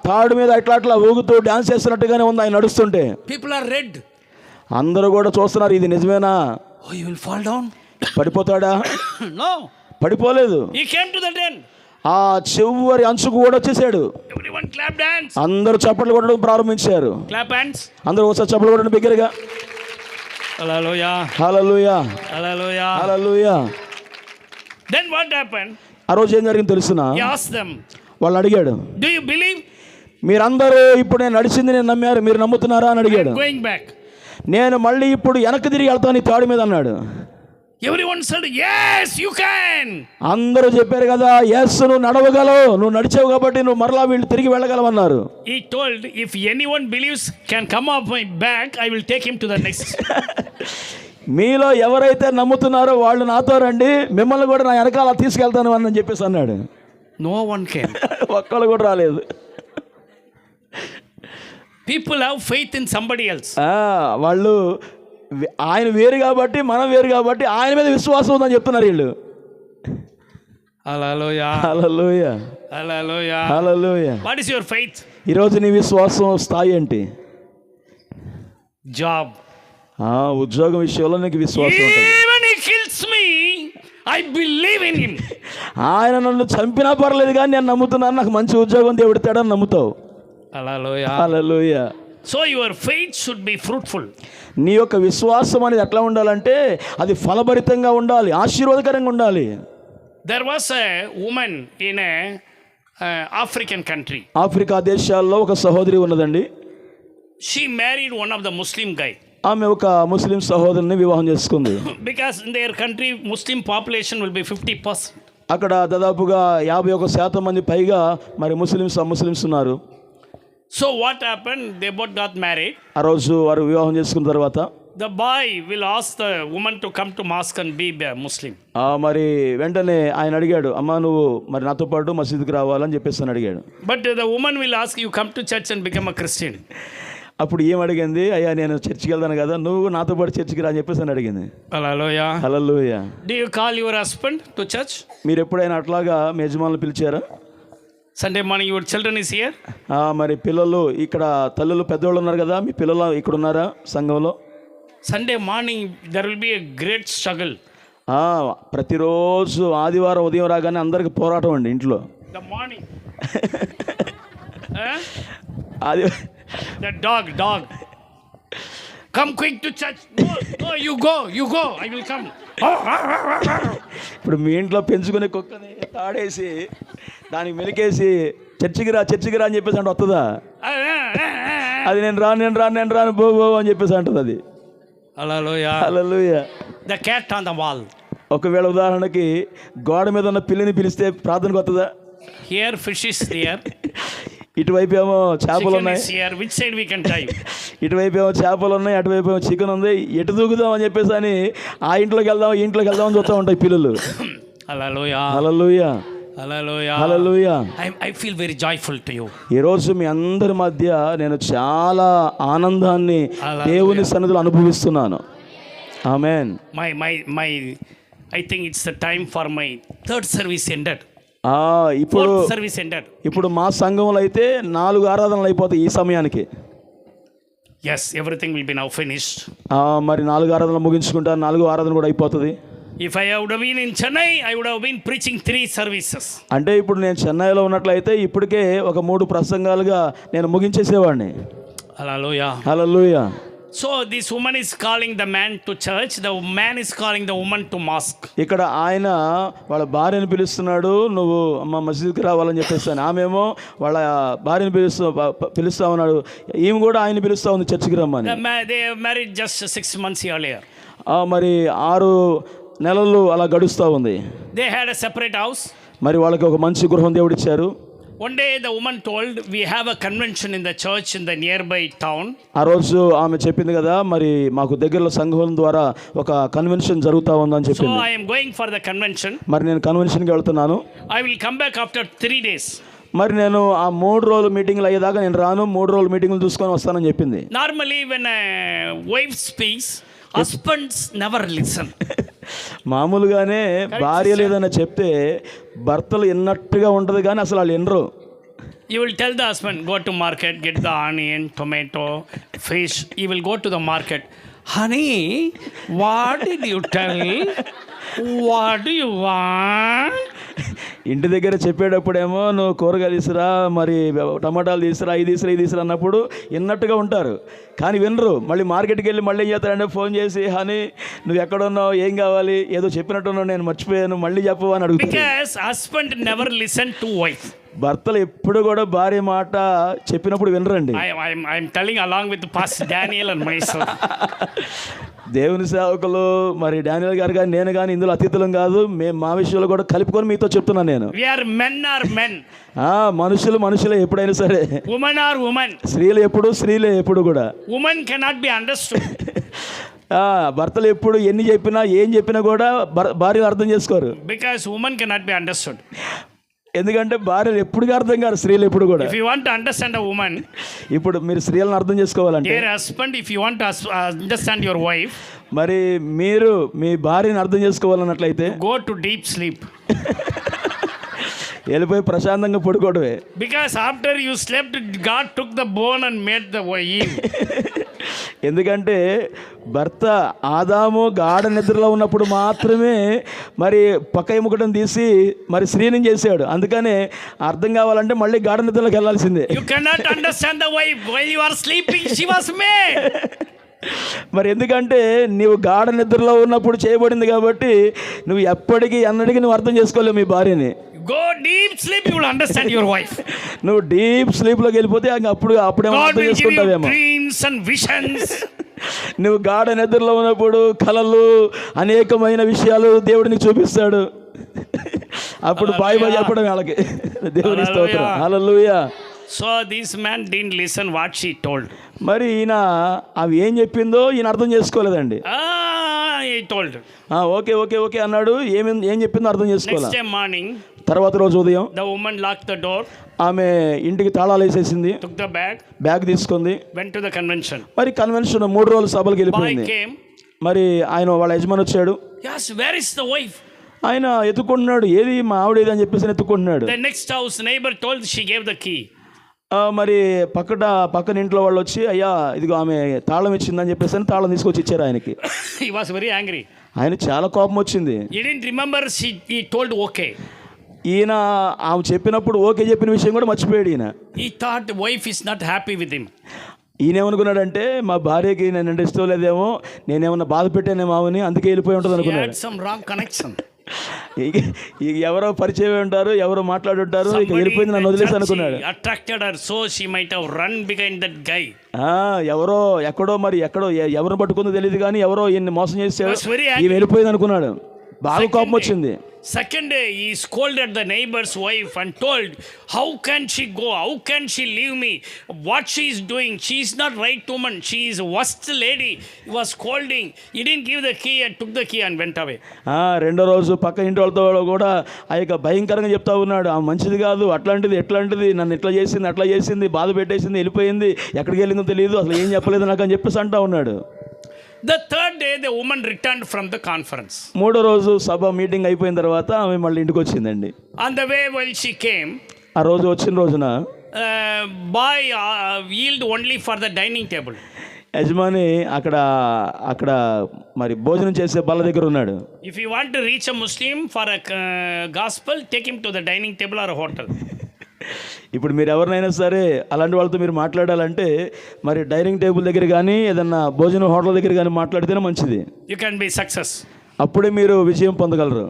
తాడు మీద అట్లా ఊగుతూ డాన్స్ చేస్తున్నట్టుగానే ఉంది ఆయన నడుస్తుంటే. People are red. అందరూ కూడా చూస్తున్నారు, ఇది నిజమేనా, Oh, you will fall down? పడిపోతాడా? No. పడిపోలేదు. He came to the end. ఆ చివరి అంచుకు కూడా వచ్చేసాడు. Everyone clapped hands. అందరూ చప్పట్లు కొట్టడం ప్రారంభించారు. Clap hands. అందరూ ఒకసారి చప్పట్లు కొట్టడం బిగ్గరగా. Hallelujah. Hallelujah, Hallelujah. Hallelujah. Then what happened? ఆ రోజు ఏం జరిగింది తెలుసునా? He asked them, వాళ్ళు అడిగాడు, do you believe? మీరందరూ ఇప్పుడు నేను నడిచింది నేను నమ్మారు, మీరు నమ్ముతున్నారా అని అడిగాడు. Going back. నేను మళ్ళీ ఇప్పుడు వెనక్కి తిరిగి వెళ్తాను ఈ తాడు మీద అన్నాడు. Everyone said, yes, you can. అందరూ చెప్పారు కదా, ఎస్ నువ్వు నడవగలవు, నువ్వు నడిచావు కాబట్టి నువ్వు మరలా వీళ్ళు తిరిగి వెళ్ళగలవన్నారు. He told, if anyone believes can come off my back, I will take him to the next. మీలో ఎవరైతే నమ్ముతున్నారో వాళ్ళు నాతో రండి, మిమ్మల్ని కూడా నా వెనకాల తీసుకెళ్తాను అని చెప్పేసి అన్నాడు. No one came. ఒక్కళ్ళు కూడా రాలేదు. People have faith in somebody else. వాళ్ళు ఆయన వేరు కాబట్టి మనం వేరు కాబట్టి ఆయన మీద విశ్వాసం ఉందని చెప్తున్నారు వీళ్ళు. Hallelujah. Hallelujah, Hallelujah. Hallelujah. What is your faith? ఈరోజు నీ విశ్వాసం స్థాయి ఏంటి? Job. ఉద్యోగం విషయంలో నీకు విశ్వాసం ఉంటుంది. Even he kills me, I believe in him. ఆయన నన్ను చంపినా పర్లేదు కానీ నేను నమ్ముతున్నాను, నాకు మంచి ఉద్యోగం దేవుడితాడని నమ్ముతావు. Hallelujah. Hallelujah. So your faith should be fruitful. నీ యొక్క విశ్వాసం అనేది ఎట్లా ఉండాలంటే అది ఫలభరితంగా ఉండాలి, ఆశీర్వాదకరంగా ఉండాలి. There was a woman in a African country. Africa దేశాల్లో ఒక సహోదరి ఉన్నదండి. She married one of the Muslim guy. ఆమె ఒక ముస్లిం సహోదరుని వివాహం చేసుకుంది. Because in their country Muslim population will be 50%. అక్కడ దాదాపుగా 51% మంది పైగా మరి ముస్లిమ్స్ ఉన్నారు. So what happened? They both got married. ఆ రోజు వారు వివాహం చేసుకున్న తర్వాత The boy will ask the woman to come to mosque and be a Muslim. మరి వెంటనే ఆయన అడిగాడు, అమ్మా నువ్వు మరి నాతో పాటు మసీదుకి రావాలని చెప్పేసి అని అడిగాడు. But the woman will ask, you come to church and become a Christian. అప్పుడు ఏం అడిగింది, అయ్యా నేను చర్చికి వెళ్తాను కదా, నువ్వు నాతో పాటు చర్చికి రా అని చెప్పేసి అని అడిగింది. Hallelujah. Hallelujah. Do you call your husband to church? మీరు ఎప్పుడైనా అట్లాగా మీ యజమానులు పిలిచారా? Sunday morning your children is here? మరి పిల్లలు ఇక్కడ తల్లులు పెద్దవాళ్ళు ఉన్నారు కదా, మీ పిల్లలు ఇక్కడ ఉన్నారా సంఘంలో? Sunday morning there will be a great struggle. ప్రతిరోజు ఆదివారం ఉదయం రాగానే అందరికి పోరాటం అండి ఇంట్లో. The morning. అది The dog. Come quick to church. No, you go. I will come. ఇప్పుడు మీ ఇంట్లో పెంచుకునే కుక్కని తాడేసి దానికి మెలికేసి చర్చికి రా అని చెప్పేసి అంటే వస్తుందా? అది నేను రాను బో అని చెప్పేసి అంటుంది అది. హల్లెలూయా. The cat on the wall. ఒకవేళ ఉదాహరణకి గోడ మీద ఉన్న పిల్లిని పిలిస్తే ప్రార్థనకు వస్తుందా? Here fish is there. ఇటువైపు ఏమో చేపలు ఉన్నాయి. Which side we can dive? ఇటువైపు ఏమో చేపలు ఉన్నాయి, అటువైపు ఏమో చికెన్ ఉంది, ఎటు దూకుదాం అని చెప్పేసి అని ఆ ఇంట్లోకి వెళ్దాం అని చూస్తూ ఉంటాయి పిల్లలు. హల్లెలూయా. I feel very joyful to you. ఈరోజు మీ అందరి మధ్య నేను చాలా ఆనందాన్ని దేవుని సన్నిధిలో అనుభవిస్తున్నాను. ఆమేన్. My I think it's the time for my third service ended. ఇప్పుడు మా సంఘంలో అయితే 4 ఆరాధనలు అయిపోతాయి ఈ సమయానికి. Yes, everything will be now finished. మరి 4 ఆరాధనలు ముగించుకుంటారు, 4వ ఆరాధన కూడా అయిపోతుంది. If I would have been in Chennai, I would have been preaching 3 services. అంటే ఇప్పుడు నేను చెన్నైలో ఉన్నట్లయితే ఇప్పటికే ఒక 3 ప్రసంగాలుగా నేను ముగించేసేవాడిని. హల్లెలూయా. So this woman is calling the man to church, the man is calling the woman to mosque. ఇక్కడ ఆయన వాళ్ళ భార్యను పిలుస్తున్నాడు, నువ్వు అమ్మ మసీదుకి రావాలని చెప్పేస్తాను. ఆమెమో వాళ్ళ భార్యను పిలుస్తా ఉన్నాడు, ఈమె కూడా ఆయన పిలుస్తా ఉంది చర్చికి రమ్మని. They married just 6 months earlier. మరి 6 నెలలు అలా గడుస్తూ ఉంది. They had a separate house. మరి వాళ్ళకి ఒక మంచి గృహం దేవుడిచ్చారు. One day the woman told, we have a convention in the church in the nearby town. ఆ రోజు ఆమె చెప్పింది కదా, మరి మాకు దగ్గరలో సంఘం ద్వారా ఒక కన్వెన్షన్ జరుగుతా ఉందని చెప్పింది. So I am going for the convention. మరి నేను కన్వెన్షన్కి వెళ్తున్నాను. I will come back after 3 days. మరి నేను ఆ 3 రోజుల మీటింగ్లు అయ్యేదాకా నేను రాను, 3 రోజుల మీటింగ్లు చూసుకొని వస్తానని చెప్పింది. Normally when a wife speaks, husbands never listen. మామూలుగానే భార్యలు ఏదైనా చెప్తే భర్తలు విన్నట్టుగా ఉంటుంది కానీ అసలు వాళ్ళు వినరు. You will tell the husband, go to market, get the onion, tomato, fish. He will go to the market. honey, what did you tell? What do you want? ఇంటి దగ్గర చెప్పేటప్పుడేమో నువ్వు కూరగాయలు తీసురా, మరి టమాటాలు తీసురా, ఇది తీసురా అన్నప్పుడు విన్నట్టుగా ఉంటారు, కానీ వినరు. మళ్ళీ మార్కెట్కి వెళ్ళి మళ్ళీ ఏం చేస్తారంటే ఫోన్ చేసి, హనీ నువ్వు ఎక్కడున్నావు, ఏం కావాలి, ఏదో చెప్పినట్టున్నావు, నేను మర్చిపోయాను, మళ్ళీ చెప్పు అని అడుగుతారు. Because husband never listen to wife. భర్తలు ఎప్పుడు కూడా భార్య మాట చెప్పినప్పుడు వినరండి. I'm telling along with Pastor Daniel and myself. దేవుని సేవకులు మరి డానియల్ గారు కానీ నేను కానీ ఇందులో అతిథులం కాదు, మేము మా విషయంలో కూడా కలుపుకొని మీతో చెప్తున్నాను నేను. We are men. మనుషులే ఎప్పుడైనా సరే. Women are women. స్త్రీలే ఎప్పుడు కూడా. Women cannot be understood. భర్తలు ఎప్పుడు ఎన్ని చెప్పినా ఏం చెప్పినా కూడా భార్యలు అర్థం చేసుకోరు. Because women cannot be understood. ఎందుకంటే భార్యలు ఎప్పుడుగా అర్థం కాదు, స్త్రీలు ఎప్పుడు కూడా. If you want to understand a woman, ఇప్పుడు మీరు స్త్రీలను అర్థం చేసుకోవాలంటే, dear husband, if you want to understand your wife, మరి మీరు మీ భార్యను అర్థం చేసుకోవాలన్నట్లయితే go to deep sleep. వెళ్ళిపోయి ప్రశాంతంగా పడుకోవడమే. Because after you slept, God took the bone and made the Eve. ఎందుకంటే భర్త ఆదాము గాఢ నిద్రలో ఉన్నప్పుడు మాత్రమే మరి పక్క ఎముకటం తీసి మరి స్త్రీని చేశాడు. అందుకనే అర్థం కావాలంటే మళ్ళీ గాఢ నిద్రలోకి వెళ్ళాల్సిందే. You cannot understand the wife while you are sleeping. She was made. మరి ఎందుకంటే నీవు గాఢ నిద్రలో ఉన్నప్పుడు చేయబడింది కాబట్టి నువ్వు ఎప్పటికీ అన్నటికీ నువ్వు అర్థం చేసుకోలేవు మీ భార్యని. Go deep sleep, you will understand your wife. నువ్వు డీప్ స్లీప్లోకి వెళ్ళిపోతే అప్పుడేమో అర్థం చేసుకుంటావేమో. Dreams and visions. నువ్వు గాఢ నిద్రలో ఉన్నప్పుడు కలలు అనేకమైన విషయాలు దేవుడిని చూపిస్తాడు. అప్పుడు బాయ్ చెప్పడం వాళ్ళకి. దేవుని స్తోత్రం, హల్లెలూయా. So this man didn't listen what she told. మరి ఈయన అవి ఏం చెప్పిందో ఈయన అర్థం చేసుకోలేదండి. He told. ఓకే అన్నాడు. ఏం చెప్పిందో అర్థం చేసుకోవాలి. Next day morning, తర్వాత రోజు ఉదయం the woman locked the door. ఆమె ఇంటికి తాళాలు వేసేసింది, took the bag తీసుకుంది, went to the convention. మరి కన్వెన్షన్ 3 రోజుల సభలకు వెళ్ళిపోయింది. Boy came. మరి ఆయన వాళ్ళ యజమాని వచ్చాడు. Yes, where is the wife? ఆయన ఎత్తుకుంటున్నాడు, ఏది మా ఆవిడ ఏది అని చెప్పేసి ఎత్తుకుంటున్నాడు. The next house neighbor told she gave the key. మరి పక్కన ఇంట్లో వాళ్ళు వచ్చి, అయ్యా ఇదిగో ఆమె తాళం ఇచ్చిందని చెప్పేసి తాళం తీసుకొచ్చి ఇచ్చారు ఆయనకి. He was very angry. ఆయన చాలా కోపం వచ్చింది. He didn't remember he told okay. ఈయన ఆమె చెప్పినప్పుడు ఓకే చెప్పిన విషయం కూడా మర్చిపోయాడు ఈయన. He thought wife is not happy with him. ఈయన ఏమనుకున్నాడంటే మా భార్యకి నేను ఇష్టం లేదేమో, నేనేమన్నా బాధ పెట్టానేమో ఆమెని, అందుకే వెళ్ళిపోయి ఉంటుంది అనుకున్నాడు. Some wrong connection. ఎవరో పరిచయం ఉంటారు, ఎవరో మాట్లాడుంటారు, ఇక వెళ్ళిపోయింది నన్ను వదిలేసి అనుకున్నాడు. Attracted her, so she might have run behind that guy. ఎవరో ఎక్కడో ఎవరిని పట్టుకుందో తెలియదు కానీ ఎవరో ఈయన్ని మోసం చేసాడు, ఈ వెళ్ళిపోయింది అనుకున్నాడు. బాగా కోపం వచ్చింది. Second day, he scolded the neighbor's wife and told, how can she go? How can she leave me? What she is doing? She is not right woman. She is worst lady. He was scolding. He didn't give the key and took the key and went away. రెండో రోజు పక్క ఇంటి వాళ్ళతో కూడా ఆ యొక్క భయంకరంగా చెప్తా ఉన్నాడు, ఆ మంచిది కాదు, ఎట్లాంటిది నన్ను ఇట్లా చేసింది, బాధ పెట్టేసింది, వెళ్ళిపోయింది, ఎక్కడికి వెళ్ళిందో తెలియదు, అసలు ఏం చెప్పలేదు నాకు అని చెప్పేసి అంటా ఉన్నాడు. The third day, the woman returned from the conference. మూడో రోజు సభ మీటింగ్ అయిపోయిన తర్వాత ఆమె మళ్ళీ ఇంటికి వచ్చిందండి. On the way while she came, ఆ రోజు వచ్చిన రోజున boy yield only for the dining table. యజమాని అక్కడ మరి భోజనం చేసే బల్ల దగ్గర ఉన్నాడు. If you want to reach a Muslim for a gospel, take him to the dining table or a hotel. ఇప్పుడు మీరు ఎవరినైనా సరే అలాంటి వాళ్ళతో మీరు మాట్లాడాలంటే మరి డైనింగ్ టేబుల్ దగ్గర కానీ ఏదన్నా భోజనం హోటల్ దగ్గర కానీ మాట్లాడితేనే మంచిది. You can be success. అప్పుడే మీరు విజయం పొందగలరు.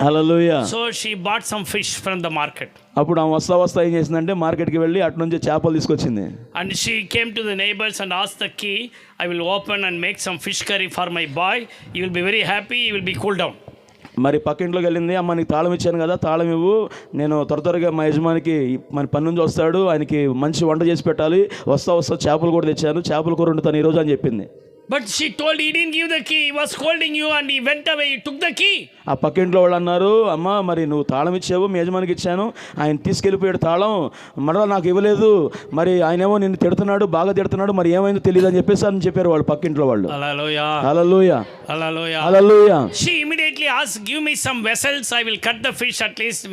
హల్లెలూయా. So she bought some fish from the market. అప్పుడు ఆమె వస్తా ఏం చేసిందంటే మార్కెట్కి వెళ్ళి అటు నుంచి చేపలు తీసుకొచ్చింది. And she came to the neighbors and asked the key. I will open and make some fish curry for my boy. He will be very happy. He will be cool down. మరి పక్క ఇంట్లోకి వెళ్ళింది, అమ్మ నీకు తాళం ఇచ్చాను కదా, తాళం ఇవ్వు, నేను త్వరగా మా యజమానికి మన పని నుంచి వస్తాడు, ఆయనకి మంచి వంట చేసి పెట్టాలి, వస్తా చేపలు కూడా తెచ్చాను, చేపల కూర వండుతాను ఈరోజు అని చెప్పింది. But she told he didn't give the key. He was scolding you and he went away. He took the key. ఆ పక్కింట్లో వాళ్ళు అన్నారు, అమ్మ మరి నువ్వు తాళం ఇచ్చావు, మీ యజమానికి ఇచ్చాను, ఆయన తీసుకెళ్ళిపోయాడు తాళం, మరలా నాకు ఇవ్వలేదు, మరి ఆయనేమో నిన్ను తిడుతున్నాడు, బాగా తిడుతున్నాడు, మరి ఏమైందో తెలియదు అని చెప్పేసి అని చెప్పారు వాళ్ళు పక్కింట్లో వాళ్ళు. హల్లెలూయా. She immediately asked, give me some vessels, I will cut the fish, at least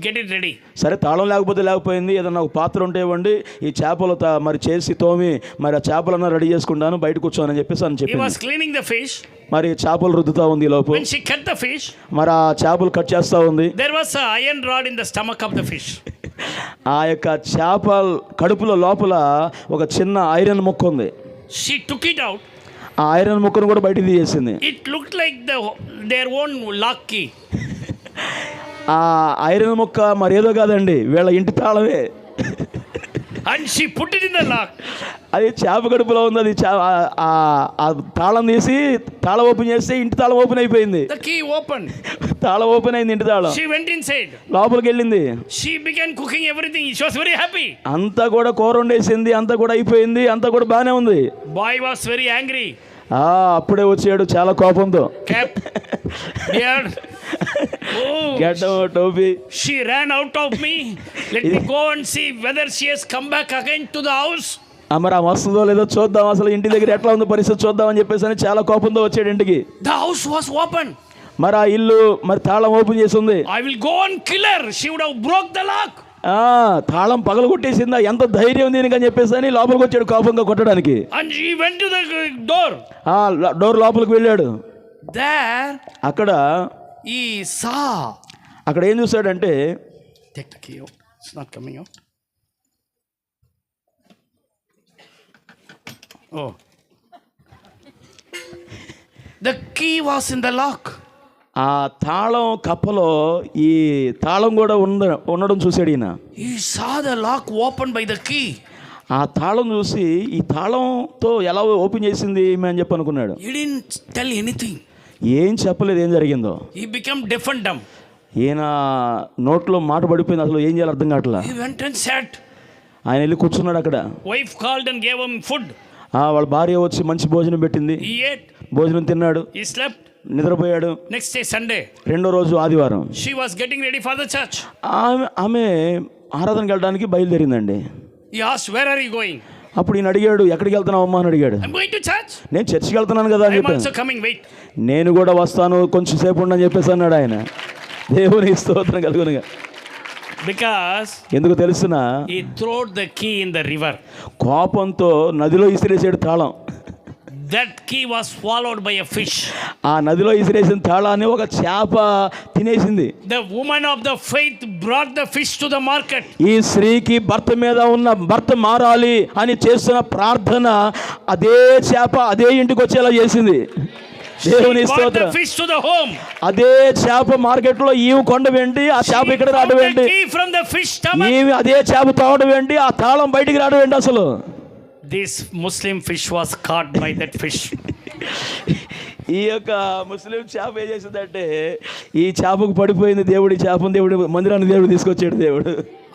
get it ready. సరే తాళం లేకపోయింది, ఏదన్నా ఒక పాత్ర ఉంటే ఇవ్వండి, ఈ చేపలు మరి చేసి తోమి మరి ఆ చేపలన్నా రెడీ చేసుకుంటాను, బయట కూర్చోని చేయాలని చెప్పేసి అని He చెప్పింది. was cleaning the fish. మరి చేపలు రుద్దుతా ఉంది ఈ లోపు. When she cut the fish, మరి ఆ చేపలు కట్ చేస్తా ఉంది. there was an iron rod in the stomach of the fish. ఆ యొక్క చేప కడుపులో లోపల ఒక చిన్న ఐరన్ ముక్క ఉంది. She took it out. ఆ ఐరన్ ముక్కను కూడా బయటికి తీసేసింది. It looked like their own lock key. ఆ ఐరన్ ముక్క మరేదో కాదండి, వీళ్ళ ఇంటి తాళమే. And she put it in the lock. అది చేప కడుపులో ఉంది. అది ఆ తాళం తీసి తాళం ఓపెన్ చేస్తే ఇంటి తాళం ఓపెన్ అయిపోయింది. The key opened. తాళం ఓపెన్ అయింది, ఇంటి తాళం. She went inside. లోపలికి వెళ్ళింది. She began cooking everything. She was very happy. అంతా కూడా కూర వండేసింది, అంతా కూడా అయిపోయింది, అంతా కూడా బాగానే ఉంది. Boy was very angry. అప్పుడే వచ్చాడు చాలా కోపంతో. Cap, beard. Oh, గడ్డం, టోపీ. she ran out of me. Let me go and see whether she has come back again to the house. మరి వస్తుందో లేదో చూద్దాం, అసలు ఇంటి దగ్గర ఎట్లా ఉంది పరిస్థితి చూద్దాం అని చెప్పేసి అని చాలా కోపంతో వచ్చాడు ఇంటికి. The house was open. మరి ఆ ఇల్లు మరి తాళం ఓపెన్ చేసి ఉంది. I will go and kill her. She would have broke the lock. తాళం పగలు కొట్టేసిందా, ఎంత ధైర్యం దీనికి అని చెప్పేసి అని లోపలికి వచ్చాడు కోపంగా కొట్టడానికి. And he went to the door. Door లోపలికి వెళ్ళాడు. There అక్కడ he saw. అక్కడ ఏం చూసాడంటే, Take the key out. It's not coming out. Oh. The key was in the lock. ఆ తాళం కప్పలో ఈ తాళం కూడా ఉండడం చూశాడు ఈయన. He saw the lock opened by the key. ఆ తాళం చూసి ఈ తాళంతో ఎలా ఓపెన్ చేసింది ఈమె అని చెప్పి అనుకున్నాడు. He didn't tell anything. ఏం చెప్పలేదు ఏం జరిగిందో. He became deaf and dumb. ఈయన నోట్లో మాట పడిపోయింది, అసలు ఏం చేయాలి అర్థం కావట్లా. He went and sat. ఆయన వెళ్ళి కూర్చున్నాడు అక్కడ. Wife called and gave him food. వాళ్ళ భార్య వచ్చి మంచి భోజనం పెట్టింది. He ate. భోజనం తిన్నాడు. He slept. నిద్రపోయాడు. Next day Sunday. రెండో రోజు ఆదివారం. She was getting ready for the church. ఆమె ఆరాధనకి వెళ్ళడానికి బయలుదేరిందండి. He asked, where are you going? అప్పుడు ఈయన అడిగాడు, ఎక్కడికి వెళ్తున్నావు అమ్మా అని అడిగాడు. I'm going to church. నేను చర్చికి వెళ్తున్నాను కదా అని I'm చెప్పాను. also coming, wait. నేను కూడా వస్తాను, కొంచెం సేపు ఉండని చెప్పేసి అన్నాడు ఆయన. దేవుని స్తోత్రం కలుగునుగా. Because ఎందుకు తెలుసునా, he threw the key in the river. కోపంతో నదిలో ఇసిరేసాడు తాళం. That key was swallowed by a fish. ఆ నదిలో ఇసిరేసిన తాళాన్ని ఒక చేప తినేసింది. The woman of the faith brought the fish to the market. ఈ స్త్రీకి భర్త మీద ఉన్న భర్త మారాలి అని చేస్తున్న ప్రార్థన అదే చేప అదే ఇంటికి వచ్చేలా చేసింది. దేవుని స్తోత్రం. Fish to the home. అదే చేప మార్కెట్ లో ఈమె కొండ వెండి, ఆ చేప ఇక్కడ రావడం ఏంటి, ఈమె అదే చేప తావడం ఏంటి, ఆ తాళం బయటికి రావడం ఏంటి. అసలు this Muslim fish was caught by that fish. ఈ యొక్క ముస్లిం చేప ఏం చేసిందంటే, ఈ చేపకు పడిపోయింది. దేవుడి చేపను దేవుడి మందిరాన్ని దేవుడు తీసుకొచ్చాడు. దేవుడు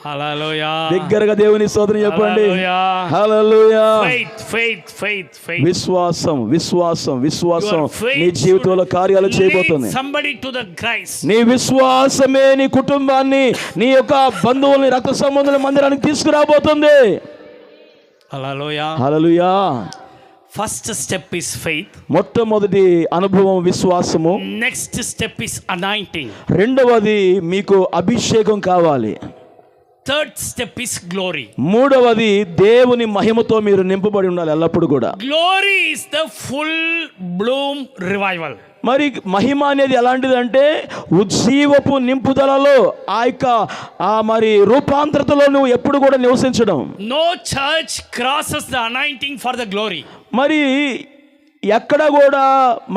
హల్లెలూయా. దగ్గరగా దేవుని స్తోత్రం చెప్పండి. హల్లెలూయా. విశ్వాసం విశ్వాసం విశ్వాసం నీ జీవితంలో కార్యాలు చేయబోతుంది. నీ విశ్వాసమే నీ కుటుంబాన్ని, నీ యొక్క బంధువుల్ని, రక్త సంబంధుల మందిరానికి తీసుకురాబోతుంది. హల్లెలూయా. First step is faith. మొట్టమొదటి అనుభవం విశ్వాసము. Next step is anointing. రెండవది మీకు అభిషేకం కావాలి. Third step is glory. మూడవది దేవుని మహిమతో మీరు నింపబడి ఉండాలి ఎల్లప్పుడూ కూడా. Glory is the full bloom revival. మరి మహిమ అనేది ఎలాంటిదంటే ఉజ్జీవపు నింపుదలలో ఆ యొక్క మరి రూపాంతరతలో నువ్వు ఎప్పుడు కూడా నివసించడం. No church crosses the anointing for the glory. మరి ఎక్కడ కూడా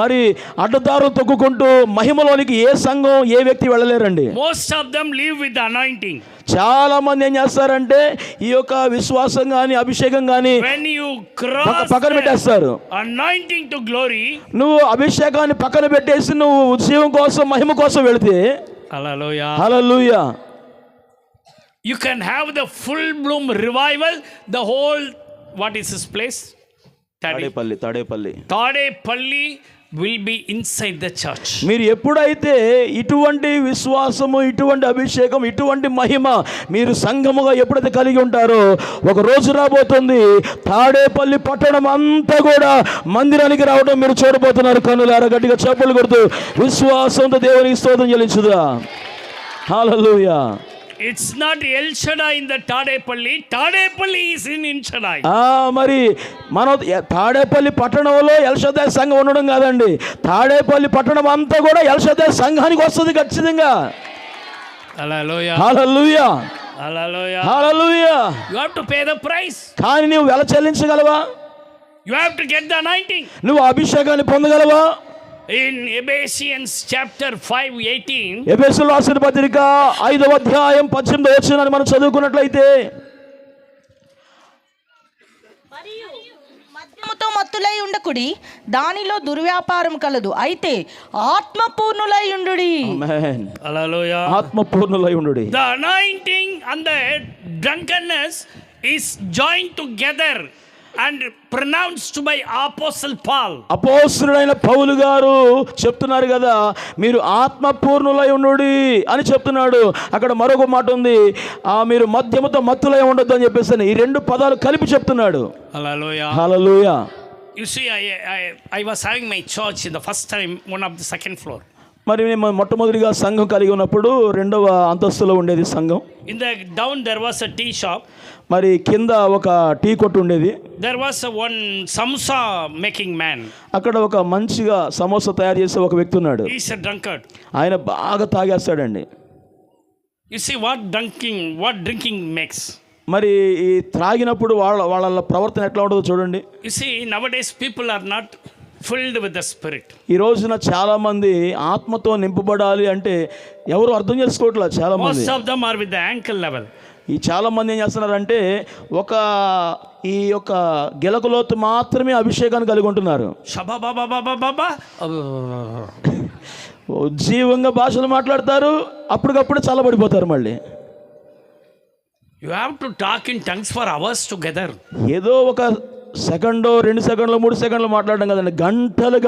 మరి అడ్డదారులు తొక్కుకుంటూ మహిమలోనికి ఏ సంఘం ఏ వ్యక్తి వెళ్ళలేరండి. Most of them live with the anointing. చాలా మంది ఏం చేస్తారంటే ఈ యొక్క విశ్వాసం కానీ అభిషేకం కానీ పక్కన పెట్టేస్తారు. Anointing to glory. నువ్వు అభిషేకాన్ని పక్కన పెట్టేసి నువ్వు ఉద్యోగం కోసం మహిమ కోసం వెళితే హల్లెలూయా. You can have the full bloom revival. The whole, what is this place? Tadepalli will be inside the church. మీరు ఎప్పుడైతే ఇటువంటి విశ్వాసము, ఇటువంటి అభిషేకం, ఇటువంటి మహిమ మీరు సంఘముగా ఎప్పుడైతే కలిగి ఉంటారో, ఒక రోజు రాబోతుంది తాడేపల్లి పట్టణం అంతా కూడా మందిరానికి రావడం మీరు చూడబోతున్నారు. కన్నులారా గట్టిగా చప్పట్లు కొడుతూ విశ్వాసంతో దేవునికి స్తోత్రం చెల్లించుదా. హల్లెలూయా. It's not El Shaddai in the Tadepalli. Tadepalli is in El Shaddai. మరి మనం తాడేపల్లి పట్టణంలో ఎల్షదాయ్ సంఘం ఉండడం కాదండి, తాడేపల్లి పట్టణం అంతా కూడా ఎల్షదాయ్ సంఘానికి వస్తుంది ఖచ్చితంగా. Hallelujah. Hallelujah, Hallelujah. Hallelujah. You have to pay the price. కానీ నువ్వు వెల చెల్లించగలవా? You have to get the anointing. నువ్వు అభిషేకాన్ని పొందగలవా? In Ephesians chapter 5:18, ఎఫెసీయులకు రాసిన పత్రిక 5వ అధ్యాయం 18వ వచనాన్ని మనం చదువుకున్నట్లయితే, మద్యముతో మత్తులై ఉండకుడి, దానిలో దుర్వ్యాపారం కలదు, అయితే ఆత్మపూర్ణులై ఉండుడి. ఆమేన్. hallelujah, ఆత్మపూర్ణులై ఉండుడి. the anointing and the drunkenness is joined together and pronounced by Apostle Paul. అపోస్తలుడైన పౌలు గారు చెప్తున్నారు కదా, మీరు ఆత్మపూర్ణులై ఉండుడి అని చెప్తున్నాడు. అక్కడ మరొక మాట ఉంది, మీరు మద్యముతో మత్తులై ఉండొద్దు అని చెప్పేసి ఈ రెండు పదాలు కలిపి చెప్తున్నాడు. Hallelujah. Hallelujah. You see, I was having my church in the first time, one of the second floor. మరి మేము మొట్టమొదటిగా సంఘం కలిగి ఉన్నప్పుడు 2వ అంతస్తులో ఉండేది సంఘం. In the down there was a tea shop. మరి కింద ఒక టీ కొట్టు ఉండేది. There was one samosa making man. అక్కడ ఒక మంచిగా సమోసా తయారు చేసే ఒక వ్యక్తి ఉన్నాడు. He is a drunkard. ఆయన బాగా తాగేస్తాడండి. You see what drinking makes. మరి ఈ త్రాగినప్పుడు వాళ్ళ ప్రవర్తన ఎట్లా ఉంటుందో చూడండి. You see, nowadays people are not filled with the spirit. ఈ రోజున చాలా మంది ఆత్మతో నింపబడాలి అంటే ఎవరు అర్థం చేసుకోవట్లేదు. చాలా మంది, Most of them are with the ankle level. ఈ చాలా మంది ఏం చేస్తున్నారంటే ఈ యొక్క గెలకులోతు మాత్రమే అభిషేకాన్ని కలిగి ఉంటున్నారు. జీవంగా భాషలు మాట్లాడతారు, అప్పటికప్పుడు చల్లబడిపోతారు. మళ్ళీ You have to talk in tongues for hours together. ఏదో ఒక సెకండో 2 సెకండ్లు 3 సెకండ్లు మాట్లాడడం కదండి,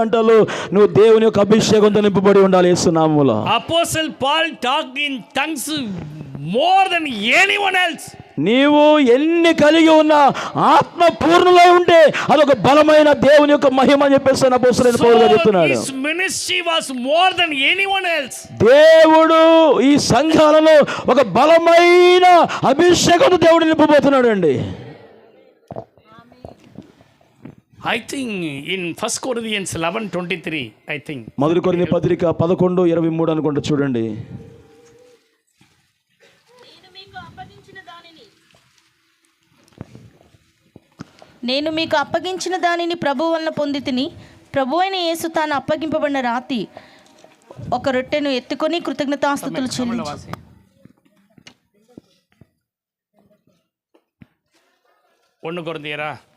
గంటలు నువ్వు దేవుని యొక్క అభిషేకంతో నింపబడి ఉండాలి యేసు నామములో. Apostle Paul talked in tongues more than anyone else. నీవు ఎన్ని కలిగి ఉన్నా ఆత్మ పూర్ణులై ఉంటే అదొక బలమైన దేవుని యొక్క మహిమ అని చెప్పేసి అపోస్తలుడైన పౌలు గారు చెప్తున్నాడు. His ministry was more than anyone else. దేవుడు ఈ సంఘాలలో ఒక బలమైన అభిషేకంతో దేవుడు నింపబోతున్నాడు అండి. I think in 1 Corinthians 11:23, I think. మొదటి కొరింథీ పత్రిక 11:23 అనుకుంటా చూడండి. నేను మీకు అప్పగించిన దానిని ప్రభువు వలన పొందితిని. ప్రభువైన యేసు తాను అప్పగింపబడిన రాతి ఒక రొట్టెను ఎత్తుకొని కృతజ్ఞతాస్తుతులు చెల్లించి 1 Corinthians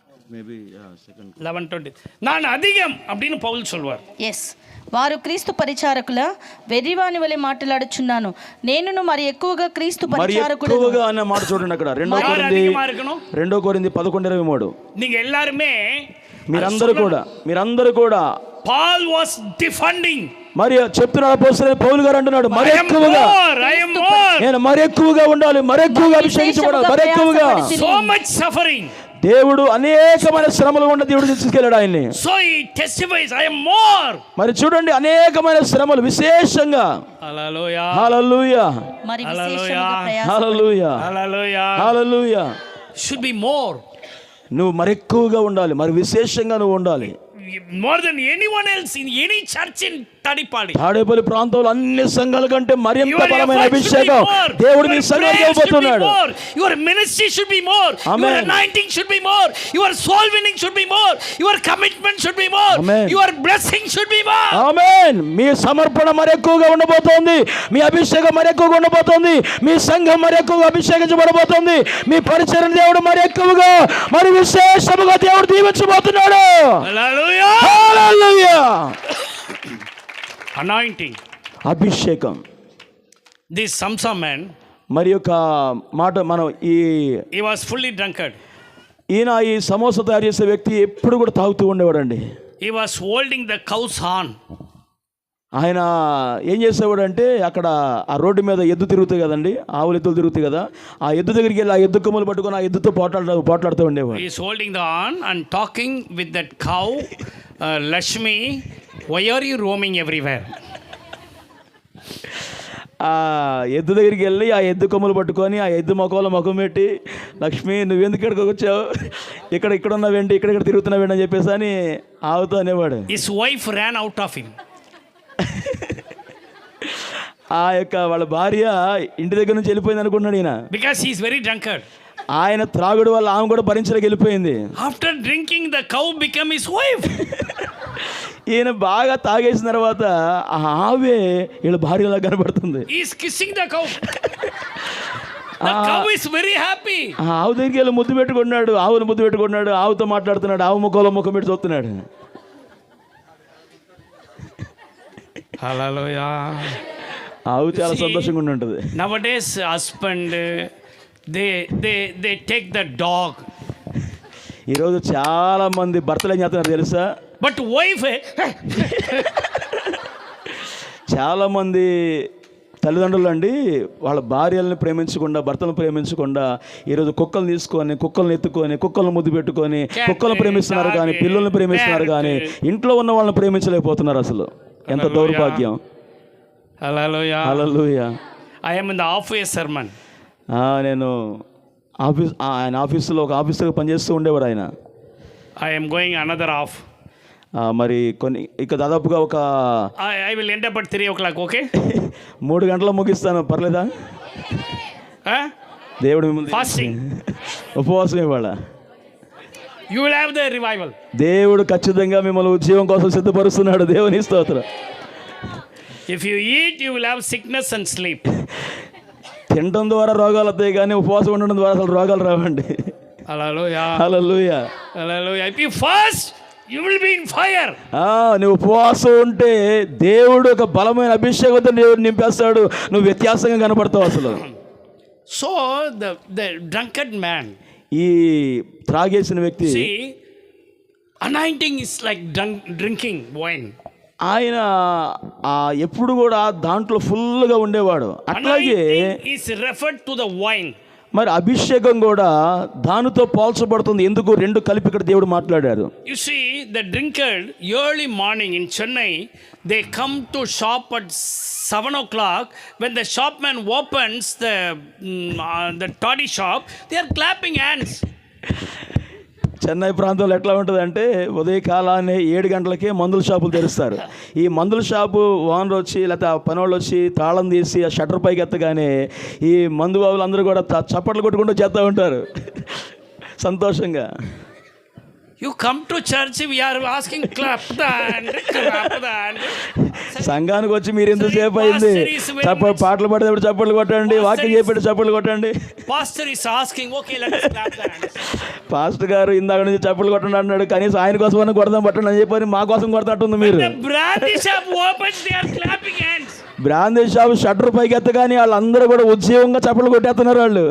11:20 நான் அதிகம் அப்படின்னு பவுல் சொல்வார். ఎస్, వారు క్రీస్తు పరిచారకుల వెర్రివాని వలె మాట్లాడుచున్నాను, నేనును మరి ఎక్కువగా క్రీస్తు పరిచారకులు అన్న మాట చూడండి. అక్కడ 2 కొరింథీ 11:23 நீங்க எல்லாரும் మీరందరూ కూడా Paul was defending. మరి చెప్తున్నాడు అపోస్తలుడైన పౌలు గారు అంటున్నాడు, మరి ఎక్కువగా నేను మరి ఎక్కువగా ఉండాలి, మరి ఎక్కువగా అభిషేకించబడాలి, మరి ఎక్కువగా. So much suffering. దేవుడు అనేకమైన శ్రమలు ఉన్న దేవుడు తీసుకెళ్ళాడు ఆయన్ని. So he testifies, I am more. మరి చూడండి, అనేకమైన శ్రమలు విశేషంగా. హల్లెలూయా, హల్లెలూయా, మరి విశేషంగా ప్రయాస హల్లెలూయా, హల్లెలూయా, హల్లెలూయా. should be more. నువ్వు మరి ఎక్కువగా ఉండాలి, మరి విశేషంగా నువ్వు ఉండాలి. More than anyone else in any church in Tadipalli. Tadepalli ప్రాంతంలో అన్ని సంఘాల కంటే మరింత బలమైన అభిషేకం దేవుడు మీ సంఘానికి ఇవ్వబోతున్నాడు. Your ministry should be more. Your anointing should be more. Your soul winning should be more. Your commitment should be more. Your blessing should be more. ఆమేన్. మీ సమర్పణ మరి ఎక్కువగా ఉండబోతోంది, మీ అభిషేకం మరి ఎక్కువగా ఉండబోతోంది, మీ సంఘం మరి ఎక్కువగా అభిషేకించబడబోతోంది, మీ పరిచర్య దేవుడు మరి ఎక్కువగా మరి విశేషముగా దేవుడు దీవించబోతున్నాడు. Hallelujah. హల్లెలూయా. Anointing, అభిషేకం. this Samson man, మరి యొక్క మాట మనం he was fully drunkard. ఈయన ఈ సమోసా తయారు చేసే వ్యక్తి ఎప్పుడు కూడా తాగుతూ ఉండేవాడండి. He was holding the cow's horn. ఆయన ఏం చేసేవాడు అంటే, అక్కడ ఆ రోడ్డు మీద ఎద్దు తిరుగుతాయి కదండి, ఆవులు ఎద్దులు తిరుగుతాయి కదా, ఆ ఎద్దు దగ్గరికి వెళ్ళి ఆ ఎద్దు కొమ్ములు పట్టుకొని ఆ ఎద్దుతో పోట్లాడుతూ ఉండేవాడు. He is holding the horn and talking with that cow, Lakshmi, why are you roaming everywhere? ఆ ఎద్దు దగ్గరికి వెళ్ళి ఆ ఎద్దు కొమ్ములు పట్టుకొని ఆ ఎద్దు ముఖంలో ముఖం పెట్టి, లక్ష్మి నువ్వెందుకు ఇక్కడికి వచ్చావు, ఇక్కడ ఉన్నావేంటి, ఇక్కడ తిరుగుతున్నావేంటి అని చెప్పేసి అని ఆవుతో అనేవాడు. His wife ran out of him. ఆ యొక్క వాళ్ళ భార్య ఇంటి దగ్గర నుంచి వెళ్ళిపోయింది అనుకున్నాడు ఈయన. Because he is very drunkard. ఆయన త్రాగుడు వల్ల ఆమె కూడా భరించలేక వెళ్ళిపోయింది. After drinking, the cow became his wife. ఈయన బాగా తాగేసిన తర్వాత ఆ ఆవే వీళ్ళ భార్యలా కనబడుతుంది. He is kissing the cow. The cow is very happy. ఆ ఆవు దగ్గరికి వెళ్ళి ముద్దు పెట్టుకున్నాడు, ఆవును ముద్దు పెట్టుకున్నాడు, ఆవుతో మాట్లాడుతున్నాడు, ఆవు ముఖంలో ముఖం పెట్టి చూస్తున్నాడు. Hallelujah. ఆవు చాలా సంతోషంగా ఉంటుంది. Nowadays, husband, they take the dog. ఈరోజు చాలా మంది భర్తలు ఏం చేస్తున్నారు తెలుసా? But wife, చాలా మంది తల్లిదండ్రులు అండి వాళ్ళ భార్యలను ప్రేమించకుండా, భర్తలను ప్రేమించకుండా ఈరోజు కుక్కలు తీసుకొని, కుక్కలను ఎత్తుకొని, కుక్కలను ముద్దు పెట్టుకొని, కుక్కలను ప్రేమిస్తున్నారు కానీ, పిల్లల్ని ప్రేమిస్తున్నారు కానీ, ఇంట్లో ఉన్న వాళ్ళని ప్రేమించలేకపోతున్నారు. అసలు ఎంత దౌర్భాగ్యం. Hallelujah. Hallelujah. I am in the office sermon. నేను ఆయన ఆఫీసులో ఒక ఆఫీసర్గా పనిచేస్తూ ఉండేవాడు ఆయన. I am going another off. మరి కొన్ని ఇక దాదాపుగా ఒక I will end up at 3 o'clock, okay? 3 గంటల ముగిస్తాను, పర్లేదా? దేవుడు మిమ్మల్ని Fasting. ఉపవాసం ఇవ్వాల. You will have the revival. దేవుడు ఖచ్చితంగా మిమ్మల్ని ఉద్యోగం కోసం సిద్ధపరుస్తున్నాడు. దేవుని స్తోత్రం. If you eat, you will have sickness and sleep. తినడం ద్వారా రోగాలు వస్తాయి కానీ ఉపవాసం ఉండడం ద్వారా అసలు రోగాలు రావండి. Hallelujah. Hallelujah. Hallelujah. If you fast, you will be in fire. నువ్వు ఉపవాసం ఉంటే దేవుడు ఒక బలమైన అభిషేకంతో దేవుడు నింపేస్తాడు. నువ్వు వ్యత్యాసంగా కనపడతావు అసలు. So the drunkard man, ఈ త్రాగేసిన వ్యక్తి, see, anointing is like drinking wine. ఆయన ఎప్పుడు కూడా దాంట్లో ఫుల్గా ఉండేవాడు. అట్లాగే Anointing is referred to the wine. మరి అభిషేకం కూడా దానితో పోల్చబడుతుంది. ఎందుకు రెండు కలిపి ఇక్కడ దేవుడు మాట్లాడారు. You see, the drunkard early morning in Chennai, they come to shop at 7 o'clock. When the shopman opens the toddy shop, they are clapping hands. Chennai ప్రాంతంలో ఎట్లా ఉంటుందంటే ఉదయకాలాన్ని 7 గంటలకే మందుల షాపులు తెరుస్తారు. ఈ మందుల షాపు ఓనర్ వచ్చి లేకపోతే ఆ పనివాళ్ళు వచ్చి తాళం తీసి ఆ షట్టర్ పైకి ఎత్తగానే ఈ మందు బాబులు అందరూ కూడా చప్పట్లు కొట్టుకుంటూ చేస్తూ ఉంటారు సంతోషంగా. You come to church, we are asking clap the hand. సంఘానికి వచ్చి మీరు ఎంతసేపు అయింది, పాటలు పడేటప్పుడు చప్పట్లు కొట్టండి, వాక్యం చెప్పేటప్పుడు చప్పట్లు కొట్టండి. Pastor is asking, okay, let us clap the hands. Pastor గారు ఇందాక నుంచి చప్పట్లు కొట్టండి అన్నాడు, కనీసం ఆయన కోసం కొడదాం పట్టండి అని చెప్పని మా కోసం కొడతాంటుంది మీరు. The brandy shop opens, they are clapping hands. Brandy shop shutter పైకి ఎత్తగానే వాళ్ళందరూ కూడా ఉద్యోగంగా చప్పట్లు కొట్టేస్తున్నారు వాళ్ళు.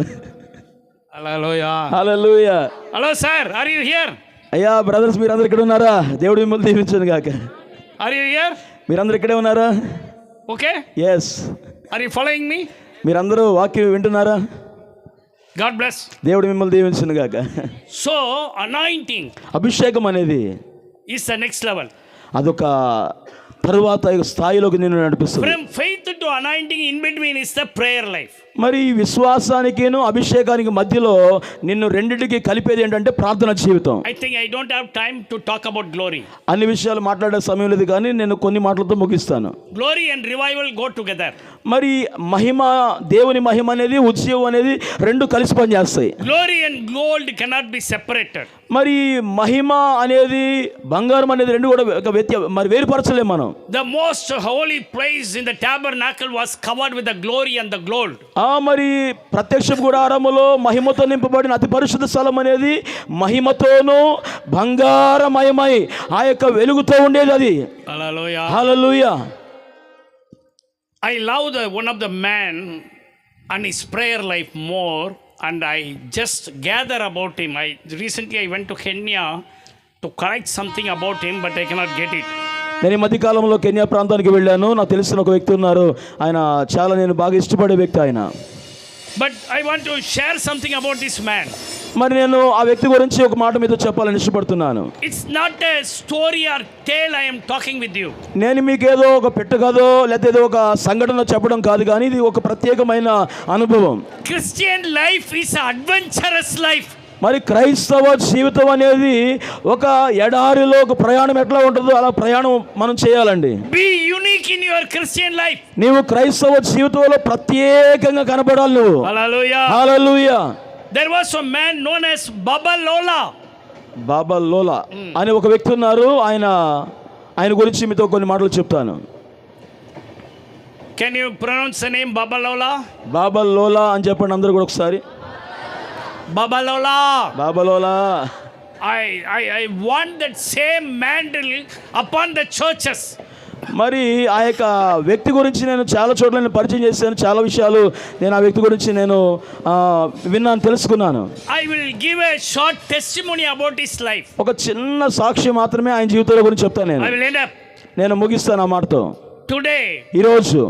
Hallelujah. Hallelujah. Hello sir, are you here? అయ్యా బ్రదర్స్ మీరందరూ ఇక్కడ ఉన్నారా? దేవుడు మిమ్మల్ని దీవించను గాక. Are you here? మీరందరూ ఇక్కడే ఉన్నారా? Okay. Yes. Are you following me? మీరందరూ వాక్యం వింటున్నారా? God bless. దేవుడు మిమ్మల్ని దీవించను గాక. So anointing, అభిషేకం అనేది is the next level. అదొక తరువాత స్థాయిలోకి నిన్ను నడిపిస్తుంది. From faith to anointing, in between is the prayer life. మరి విశ్వాసానికిను అభిషేకానికి మధ్యలో నిన్ను రెండింటికి కలిపేది ఏంటంటే ప్రార్థన జీవితం. I think I don't have time to talk about glory. అన్ని విషయాలు మాట్లాడే సమయం లేదు కానీ నేను కొన్ని మాటలతో ముగిస్తాను. Glory and revival go together. మరి మహిమ, దేవుని మహిమ అనేది ఉత్సవం అనేది రెండు కలిసి పనిచేస్తాయి. Glory and gold cannot be separated. మరి మహిమ అనేది బంగారం అనేది రెండు కూడా మరి వేరుపరచలేం మనం. The most holy place in the tabernacle was covered with the glory and the gold. మరి ప్రత్యక్ష గుడారములో మహిమతో నింపబడిన అతి పరిశుద్ధ స్థలం అనేది మహిమతోనూ బంగారమయమై ఆ యొక్క వెలుగుతో ఉండేది అది. Hallelujah. Hallelujah. I love one of the man and his prayer life more, and I just gather about him. Recently I went to Kenya to correct something about him, but I cannot get it. నేను ఈ మధ్యకాలంలో కెన్యా ప్రాంతానికి వెళ్ళాను. నాకు తెలిసిన ఒక వ్యక్తి ఉన్నారు, ఆయన చాలా నేను బాగా ఇష్టపడే వ్యక్తి ఆయన. But I want to share something about this man. మరి నేను ఆ వ్యక్తి గురించి ఒక మాట మీతో చెప్పాలని ఇష్టపడుతున్నాను. It's not a story or tale I am talking with you. నేను మీకు ఏదో ఒక పెట్టకదో లేదా ఏదో ఒక సంఘటన చెప్పడం కాదు, కానీ ఇది ఒక ప్రత్యేకమైన అనుభవం. Christian life is an adventurous life. మరి క్రైస్తవ జీవితం అనేది ఒక ఎడారిలో ఒక ప్రయాణం ఎట్లా ఉంటుందో అలా ప్రయాణం మనం చేయాలండి. Be unique in your Christian life. నీవు క్రైస్తవ జీవితంలో ప్రత్యేకంగా కనబడాలి నువ్వు. Hallelujah. Hallelujah. There was a man known as Baba Lola. బాబా లోలా అనే ఒక వ్యక్తి ఉన్నారు. ఆయన గురించి మీతో కొన్ని మాటలు చెప్తాను. Can you pronounce the name Baba Lola? బాబా లోలా అని చెప్పండి అందరూ కూడా ఒకసారి. Baba Lola. Baba లోలా. I want that same mantle upon the churches. మరి ఆ యొక్క వ్యక్తి గురించి నేను చాలా చోట్ల నేను పరిచయం చేశాను. చాలా విషయాలు నేను ఆ వ్యక్తి గురించి నేను విన్నాను, తెలుసుకున్నాను. I will give a short testimony about his life. ఒక చిన్న సాక్షి మాత్రమే ఆయన జీవితాల గురించి చెప్తాను. I will end up. నేను ముగిస్తాను ఆ మాటతో. Today, ఈరోజు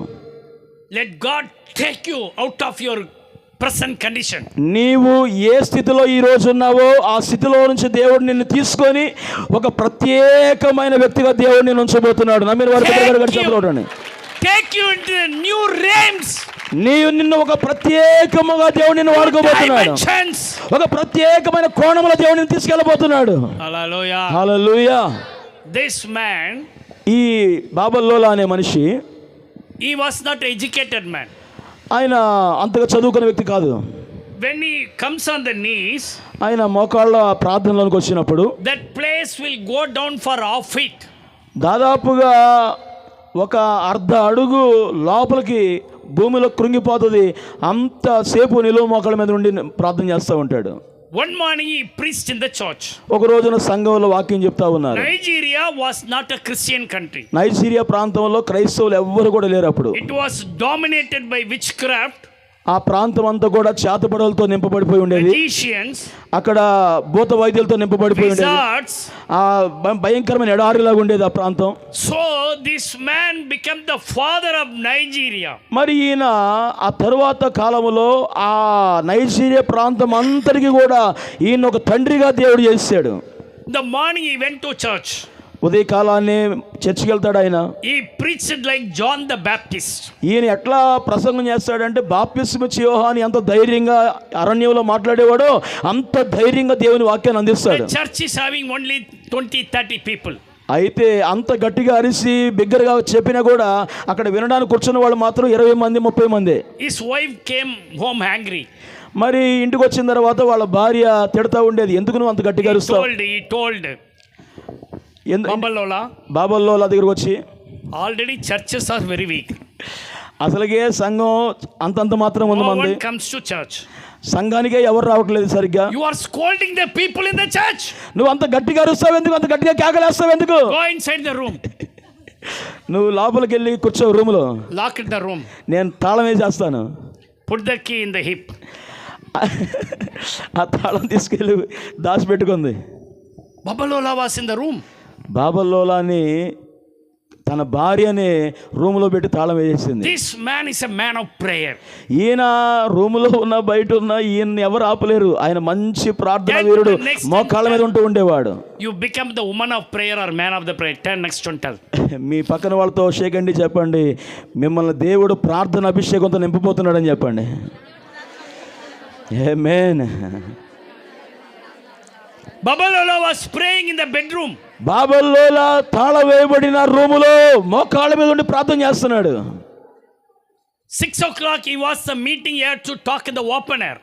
let God take you out of your present condition. నీవు ఏ స్థితిలో ఈ రోజు ఉన్నావో ఆ స్థితిలో నుంచి దేవుడు నిన్ను తీసుకొని ఒక ప్రత్యేకమైన వ్యక్తిగా దేవుడు నిన్ను ఉంచబోతున్నాడు. నమ్మిన వారు చెప్పండి. Take you into the new realms. నిన్ను ఒక ప్రత్యేకముగా దేవుడు నిన్ను వాడుకోబోతున్నాడు. ఒక ప్రత్యేకమైన కోణంలో దేవుడు నిన్ను తీసుకెళ్ళబోతున్నాడు. హల్లెలూయా. హల్లెలూయా. This man, ఈ బాబా లోలా అనే మనిషి, he was not an educated man. ఆయన అంతగా చదువుకున్న వ్యక్తి కాదు. When he comes on the knees, ఆయన మోకాళ్ళ ప్రార్థనలోకి వచ్చినప్పుడు that place will go down for half feet. దాదాపుగా ఒక అర్ధ అడుగు లోపలికి భూమిలో కృంగిపోతుంది. అంతసేపు నిలువ మోకాళ్ళ మీద ఉండి ప్రార్థన చేస్తూ ఉంటాడు. One morning he preached in the church. ఒక రోజున సంఘంలో వాక్యం చెప్తా ఉన్నారు. Nigeria was not a Christian country. Nigeria ప్రాంతంలో క్రైస్తవులు ఎవ్వరు కూడా లేరు అప్పుడు. It was dominated by witchcraft. ఆ ప్రాంతం అంతా కూడా చేతపడలతో నింపబడిపోయి ఉండేది. Magicians, అక్కడ భూత వైద్యులతో నింపబడిపోయి ఉండేది. wizards. ఆ భయంకరమైన ఎడారిలాగా ఉండేది ఆ ప్రాంతం. So this man became the father of Nigeria. మరి ఈయన ఆ తరువాత కాలంలో ఆ నైజీరియా ప్రాంతం అంతటికి కూడా ఈయన ఒక తండ్రిగా దేవుడు చేశాడు. The morning he went to church. ఉదయకాలాన్ని చర్చికి వెళ్తాడు ఆయన. He preached like John the Baptist. ఈయన ఎట్లా ప్రసంగం చేస్తాడంటే బాప్తిస్మిచ్చి యోహాను ఎంత ధైర్యంగా అరణ్యంలో మాట్లాడేవాడో అంత ధైర్యంగా దేవుని వాక్యాన్ని అందిస్తాడు. The church is having only 20-30 people. అయితే అంత గట్టిగా అరిసి బిగ్గరగా చెప్పినా కూడా అక్కడ వినడానికి కూర్చున్న వాళ్ళు మాత్రం 20 మంది 30 మంది. His wife came home angry. మరి ఇంటికి వచ్చిన తర్వాత వాళ్ళ భార్య తిడతా ఉండేది, ఎందుకు నువ్వు అంత గట్టిగా అరుస్తావు? He told బాబా లోలా దగ్గరకు వచ్చి, already churches are very weak. అసలుగే సంఘం అంతంత మాత్రం ఉంది. No మంది one comes to church. సంఘానికే ఎవరు రావట్లేదు సరిగ్గా. You are scolding the people in the church. నువ్వు అంత గట్టిగా అరుస్తావు ఎందుకు? అంత గట్టిగా కేకలేస్తావు ఎందుకు? Go inside the room. నువ్వు లోపలికి వెళ్ళి కూర్చో రూమ్లో. Lock in the room. నేను తాళం వేసేస్తాను. Put the key in the hip. ఆ తాళం తీసుకెళ్ళి దాచిపెట్టుకుంది. Baba Lola was in the room. బాబా లోలాని తన భార్యని రూములో పెట్టి తాళం వేసేసింది. This man is a man of prayer. ఈయన రూములో ఉన్న బయట ఉన్న ఈయన ఎవరు ఆపలేరు. ఆయన మంచి ప్రార్థన వీరుడు, మోకాళ్ళ మీద ఉంటూ ఉండేవాడు. You become the woman of prayer or man of the prayer. Turn next one, tell. మీ పక్కన వాళ్ళతో షేకండి, చెప్పండి మిమ్మల్ని దేవుడు ప్రార్థన అభిషేకంతో నింపిపోతున్నాడని చెప్పండి. ఆమేన్. Baba Lola was praying in the bedroom. బాబా లోలా తాళ వేయబడిన రూములో మోకాళ్ళ మీద ఉండి ప్రార్థన చేస్తున్నాడు. 6 o'clock he was the meeting. He had to talk in the open air.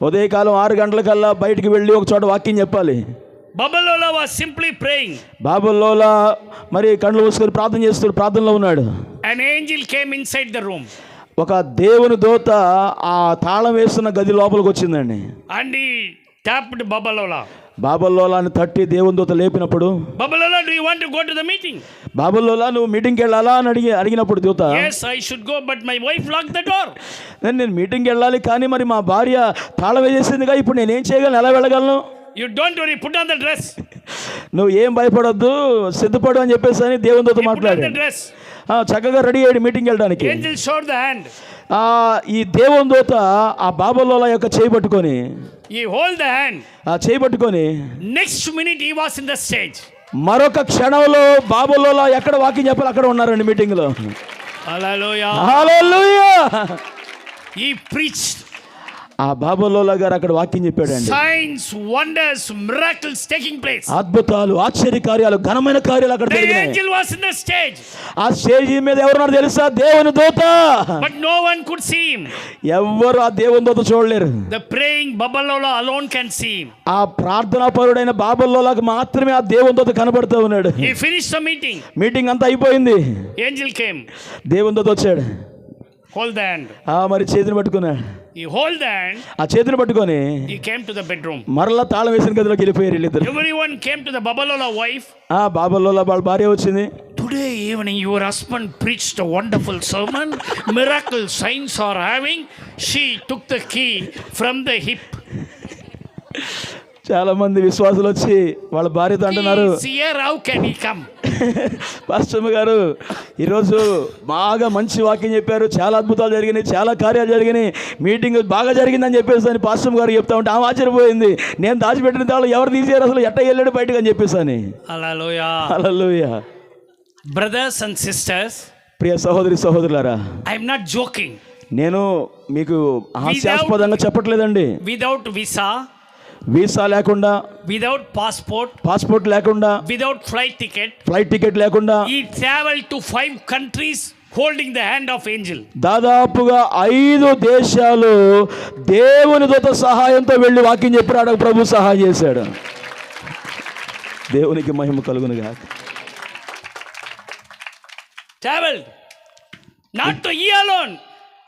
ఉదయకాలం 6 గంటలకల్లా బయటికి వెళ్ళి ఒక చోట వాక్యం చెప్పాలి. Baba Lola was simply praying. బాబా లోలా మరి కళ్ళు మూసుకొని ప్రార్థన చేస్తూ ప్రార్థనలో ఉన్నాడు. An angel came inside the room. ఒక దేవుని దూత ఆ తాళం వేస్తున్న గది లోపలికి వచ్చిందండి. And he tapped Baba Lola. బాబా లోలాని తట్టి దేవుని దూత లేపినప్పుడు, Baba Lola, do you want to go to the meeting? బాబా లోలా నువ్వు మీటింగ్కి వెళ్ళాలా అని అడిగినప్పుడు దూత, Yes, I should go, but my wife locked the door. నేను మీటింగ్కి వెళ్ళాలి కానీ మరి మా భార్య తాళం వేసేసిందిగా, ఇప్పుడు నేనేం చేయగలను, ఎలా వెళ్ళగలను? You don't worry, put on the dress. నువ్వు ఏం భయపడొద్దు, సిద్ధపడు అని చెప్పేసి అని దేవుని దూత మాట్లాడాడు. Put on the dress. చక్కగా రెడీ అయ్యాడు మీటింగ్ వెళ్ళడానికి. Angel showed the hand. ఈ దేవుని దూత ఆ బాబలోల యొక్క చేయి పట్టుకొని, He hold the hand. ఆ చేయి పట్టుకొని Next minute he was in the stage. మరొక క్షణంలో బాబలోల ఎక్కడ వాకింగ్ చెప్పాలి అక్కడ ఉన్నారండి మీటింగ్ లో. Hallelujah. హల్లెలూయా. He preached. ఆ బాబలోల గారు అక్కడ వాక్యం చెప్పాడండి. Signs, wonders, miracles taking place. అద్భుతాలు, ఆశ్చర్య కార్యాలు, ఘనమైన కార్యాలు అక్కడ The జరిగినాయి. angel was in the stage. ఆ స్టేజ్ మీద ఎవరున్నారు తెలుసా? దేవుని దూత. But no one could see him. ఎవ్వరు ఆ దేవుని దూత చూడలేరు. The praying Babalola alone can see him. ఆ ప్రార్థనా పరుడైన బాబలోలకు మాత్రమే ఆ దేవుని దూత కనబడుతూ ఉన్నాడు. He finished the meeting. Meeting అంతా అయిపోయింది. Angel came. దేవుని దూత వచ్చాడు. Hold the hand. మరి చేతిని పట్టుకున్నాడు. He hold the hand. ఆ చేతిని పట్టుకొని He came to the bedroom. మరలా తాళం వేసిన గదిలోకి వెళ్ళిపోయారు వీళ్ళిద్దరు. Everyone came to the Babalola wife. బాబలోల వాళ్ళ భార్య వచ్చింది. Today evening your husband preached a wonderful sermon. Miracle signs are having. She took the key from the hip. చాలా మంది విశ్వాసులు వచ్చి వాళ్ళ భార్యతో అంటున్నారు, He is here, how can he come? Pastor గారు ఈరోజు బాగా మంచి వాక్యం చెప్పారు, చాలా అద్భుతాలు జరిగినాయి, చాలా కార్యాలు జరిగినాయి, మీటింగ్ బాగా జరిగిందని చెప్పేసి అని పాస్టర్ గారు చెప్తా ఉంటే ఆమె ఆశ్చర్యపోయింది. నేను దాచిపెట్టిన తాళ్ళు ఎవరు తీసారు, అసలు ఎట్ట వెళ్ళాడు బయటకు అని చెప్పేసి అని. Hallelujah. Hallelujah. Brothers and sisters, ప్రియ సహోదరి సహోదరులారా, I am not joking. నేను మీకు హాస్యాస్పదంగా చెప్పట్లేదండి. Without visa, వీసా లేకుండా, without పాస్పోర్ట్ లేకుండా, without flight టికెట్ లేకుండా he traveled to 5 countries holding the hand of angel. దాదాపుగా 5 దేశాలు దేవుని దూత సహాయంతో వెళ్ళి వాక్యం చెప్పాడు. ప్రభు సహాయం చేశాడు. దేవునికి మహిమ కలుగును గాక. Traveled not to he alone.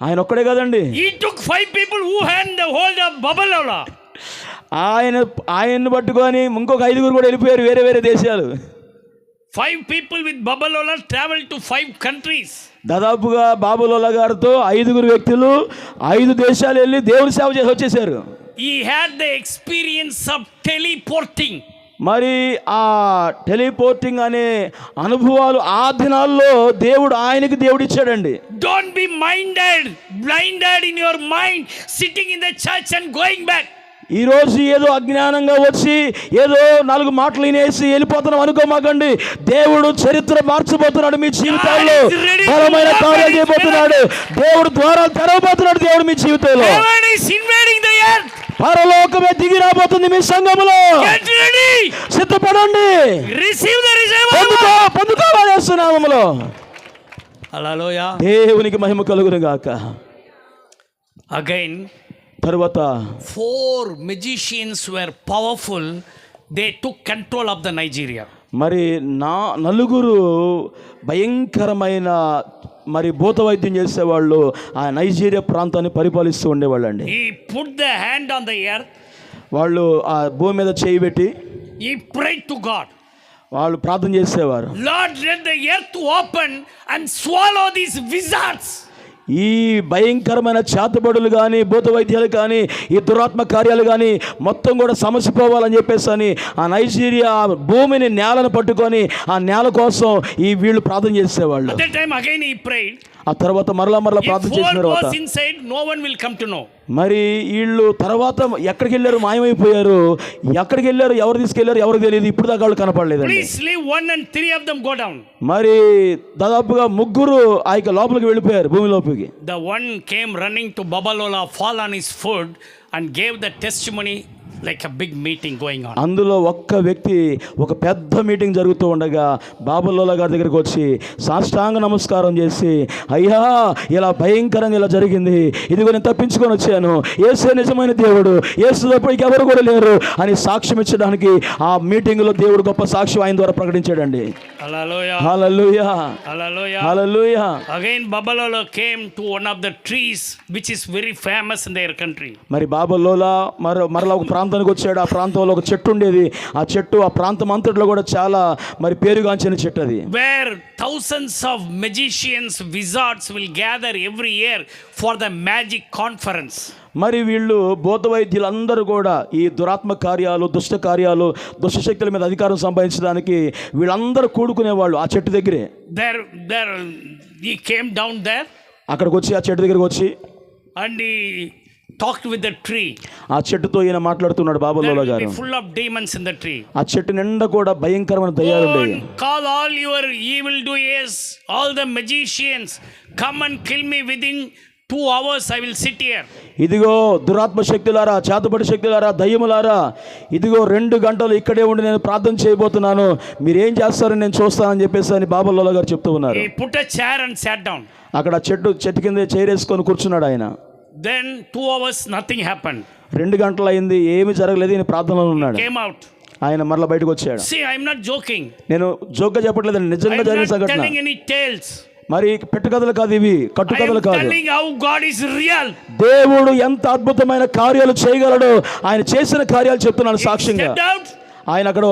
ఆయన ఒక్కడే కదండి. He took 5 people who had the hold of Babalola. ఆయన్ని పట్టుకొని ఇంకొక 5 కూడా వెళ్ళిపోయారు వేరే వేరే దేశాలు. 5 people with Babalola traveled to 5 countries. దాదాపుగా బాబులోల గారితో 5 వ్యక్తులు 5 దేశాలు వెళ్ళి దేవుని సేవ చేసి వచ్చేసారు. He had the experience of teleporting. మరి ఆ టెలిపోర్టింగ్ అనే అనుభవాలు ఆ దినాల్లో దేవుడు ఇచ్చాడండి. Don't be blinded in your mind, sitting in the church and going back. ఈ రోజు ఏదో అజ్ఞానంగా వచ్చి ఏదో 4 మాటలు వినేసి వెళ్ళిపోతున్నాం అనుకోమాకండి. దేవుడు చరిత్ర మార్చబోతున్నాడు. మీ జీవితాల్లో బలమైన కార్యాలు చేయబోతున్నాడు. దేవుడు ద్వారాలు తెరవబోతున్నాడు. దేవుడు మీ జీవితంలో Heaven is invading the earth. పరలోకమే దిగి రాబోతుంది మీ సంఘములో. Get ready. సిద్ధపడండి. Receive the revival. పొందుకోవాలి యేసు నామములో. Hallelujah. దేవునికి మహిమ కలుగును గాక. Again, తరువాత 4 magicians were powerful. They took control of the Nigeria. మరి 4 భయంకరమైన మరి భూత వైద్యం చేసేవాళ్ళు ఆ నైజీరియా ప్రాంతాన్ని పరిపాలిస్తూ ఉండేవాళ్ళండి. He put the hand on the earth. వాళ్ళు ఆ భూమి మీద చేయి పెట్టి He prayed to God. వాళ్ళు ప్రార్థన చేసేవారు. Lord, let the earth open and swallow these wizards. ఈ భయంకరమైన చేతబడులు కానీ భూత వైద్యాలు కానీ ఈ దురాత్మ కార్యాలు కానీ మొత్తం కూడా సమసిపోవాలని చెప్పేసి అని ఆ నైజీరియా భూమిని నేలను పట్టుకొని ఆ నేల కోసం వీళ్ళు ప్రార్థన చేసేవాళ్ళు. At that time again he prayed. ఆ తర్వాత మరలా ప్రార్థన చేసిన తర్వాత inside, no one will come to know. మరి వీళ్ళు తర్వాత ఎక్కడికి వెళ్ళారు, మాయమైపోయారు. ఎక్కడికి వెళ్ళారు, ఎవరు తీసుకెళ్లారు ఎవరికి తెలియదు. ఇప్పుడు దాకా వాళ్ళు కనపడలేదు. Please leave 1 and 3 of them go down. మరి దాదాపుగా 3 ఆ యొక్క లోపలికి వెళ్ళిపోయారు భూమి లోపలికి. The one came running to Babalola, fall on his foot and gave the testimony like a big meeting going on. అందులో ఒక్క వ్యక్తి ఒక పెద్ద మీటింగ్ జరుగుతూ ఉండగా బాబులోల గారి దగ్గరికి వచ్చి సాష్టాంగ నమస్కారం చేసి, అయ్యా ఇలా భయంకరంగా ఇలా జరిగింది, ఇదిగో నేను తప్పించుకొని వచ్చాను, యేసే నిజమైన దేవుడు, యేసు తప్పటికి ఎవరు కూడా లేరు అని సాక్ష్యం ఇచ్చడానికి ఆ మీటింగ్లో దేవుడు గొప్ప సాక్ష్యం ఆయన ద్వారా ప్రకటించాడండి. Hallelujah. Hallelujah. Hallelujah. Hallelujah. Again Babalola came to one of the trees which is very famous in their country. మరి బాబులోల మరలా ఒక ప్రాంతానికి వచ్చాడు. ఆ ప్రాంతంలో ఒక చెట్టు ఉండేది. ఆ చెట్టు ఆ ప్రాంతం అంతట్లో కూడా చాలా మరి పేరుగాంచిన చెట్టు అది. Where thousands of magicians, wizards will gather every year for the magic conference. మరి వీళ్ళు భూత వైద్యులందరూ కూడా ఈ దురాత్మ కార్యాలు దుష్ట కార్యాలు దుష్ట శక్తుల మీద అధికారం సంపాదించడానికి వీళ్ళందరూ కూడుకునేవాళ్ళు ఆ చెట్టు దగ్గరే. There he came down there అక్కడికి వచ్చి ఆ చెట్టు దగ్గరికి వచ్చి and he talked with the tree. ఆ చెట్టుతో ఈయన మాట్లాడుతున్నాడు బాబాలోలా There will గారు. be full of demons in the tree. ఆ చెట్టు నిండా కూడా భయంకరమైన దయ్యాలు Go ఉండేవి. and call all your evil doers, all the magicians, come and kill me within 2 hours. I will sit here. ఇదిగో దురాత్మ శక్తులారా, చేతబడి శక్తులారా, దయ్యములారా, ఇదిగో 2 గంటలు ఇక్కడే ఉండి నేను ప్రార్థన చేయబోతున్నాను, మీరేం చేస్తారని నేను చూస్తానని చెప్పేసి అని బాబాలోలా గారు చెప్తూ ఉన్నారు. He put a chair and sat down. అక్కడ చెట్టు కింద చైరేసుకొని కూర్చున్నాడు ఆయన. Then 2 hours nothing happened. 2 గంటలు అయింది, ఏమీ జరగలేదు, ఈయన ప్రార్థనలో ఉన్నాడు. Came out. ఆయన మరలా బయటకు వచ్చాడు. See, I am not joking. నేను జోక్గా చెప్పట్లేదండి, I నిజంగా am జరిగిన not సంఘటన. telling any tales. మరి కట్టుకథలు కాదు ఇవి, I కట్టుకథలు am కాదు. telling how God is real. దేవుడు ఎంత అద్భుతమైన కార్యాలు చేయగలడో ఆయన చేసిన కార్యాలు చెప్తున్నాను సాక్ష్యంగా. Stepped out. ఆయన అక్కడ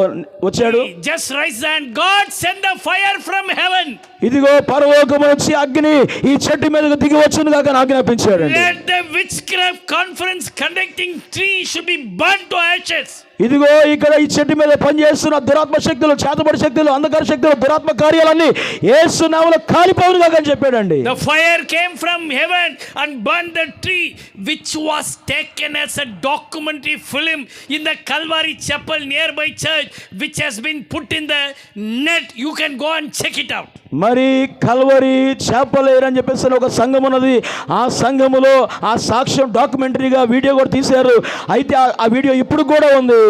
వచ్చాడు. He just raised and God sent the fire from heaven. ఇదిగో పరలోకము నుంచి అగ్ని ఈ చెట్టు మీదకు దిగి వచ్చును గాక అని ఆజ్ఞాపించాడు. Let the witchcraft conference conducting tree should be burnt to ashes. ఇదిగో ఇక్కడ ఈ చెట్టు మీద పనిచేస్తున్న దురాత్మ శక్తులు, చేతబడి శక్తులు, అంధకార శక్తులు, దురాత్మ కార్యాలన్నీ యేసు నామములో కాలిపోవును గాక అని చెప్పాడండి. The fire came from heaven and burned the tree which was taken as a documentary film in the Calvary Chapel nearby church, which has been put in the net. You can go and check it out. మరి కల్వరి చేపలేరు అని చెప్పేసి ఒక సంఘం ఉన్నది. ఆ సంఘములో ఆ సాక్ష్యం డాక్యుమెంటరీగా వీడియో కూడా తీశారు. అయితే ఆ వీడియో ఇప్పుడు కూడా ఉంది.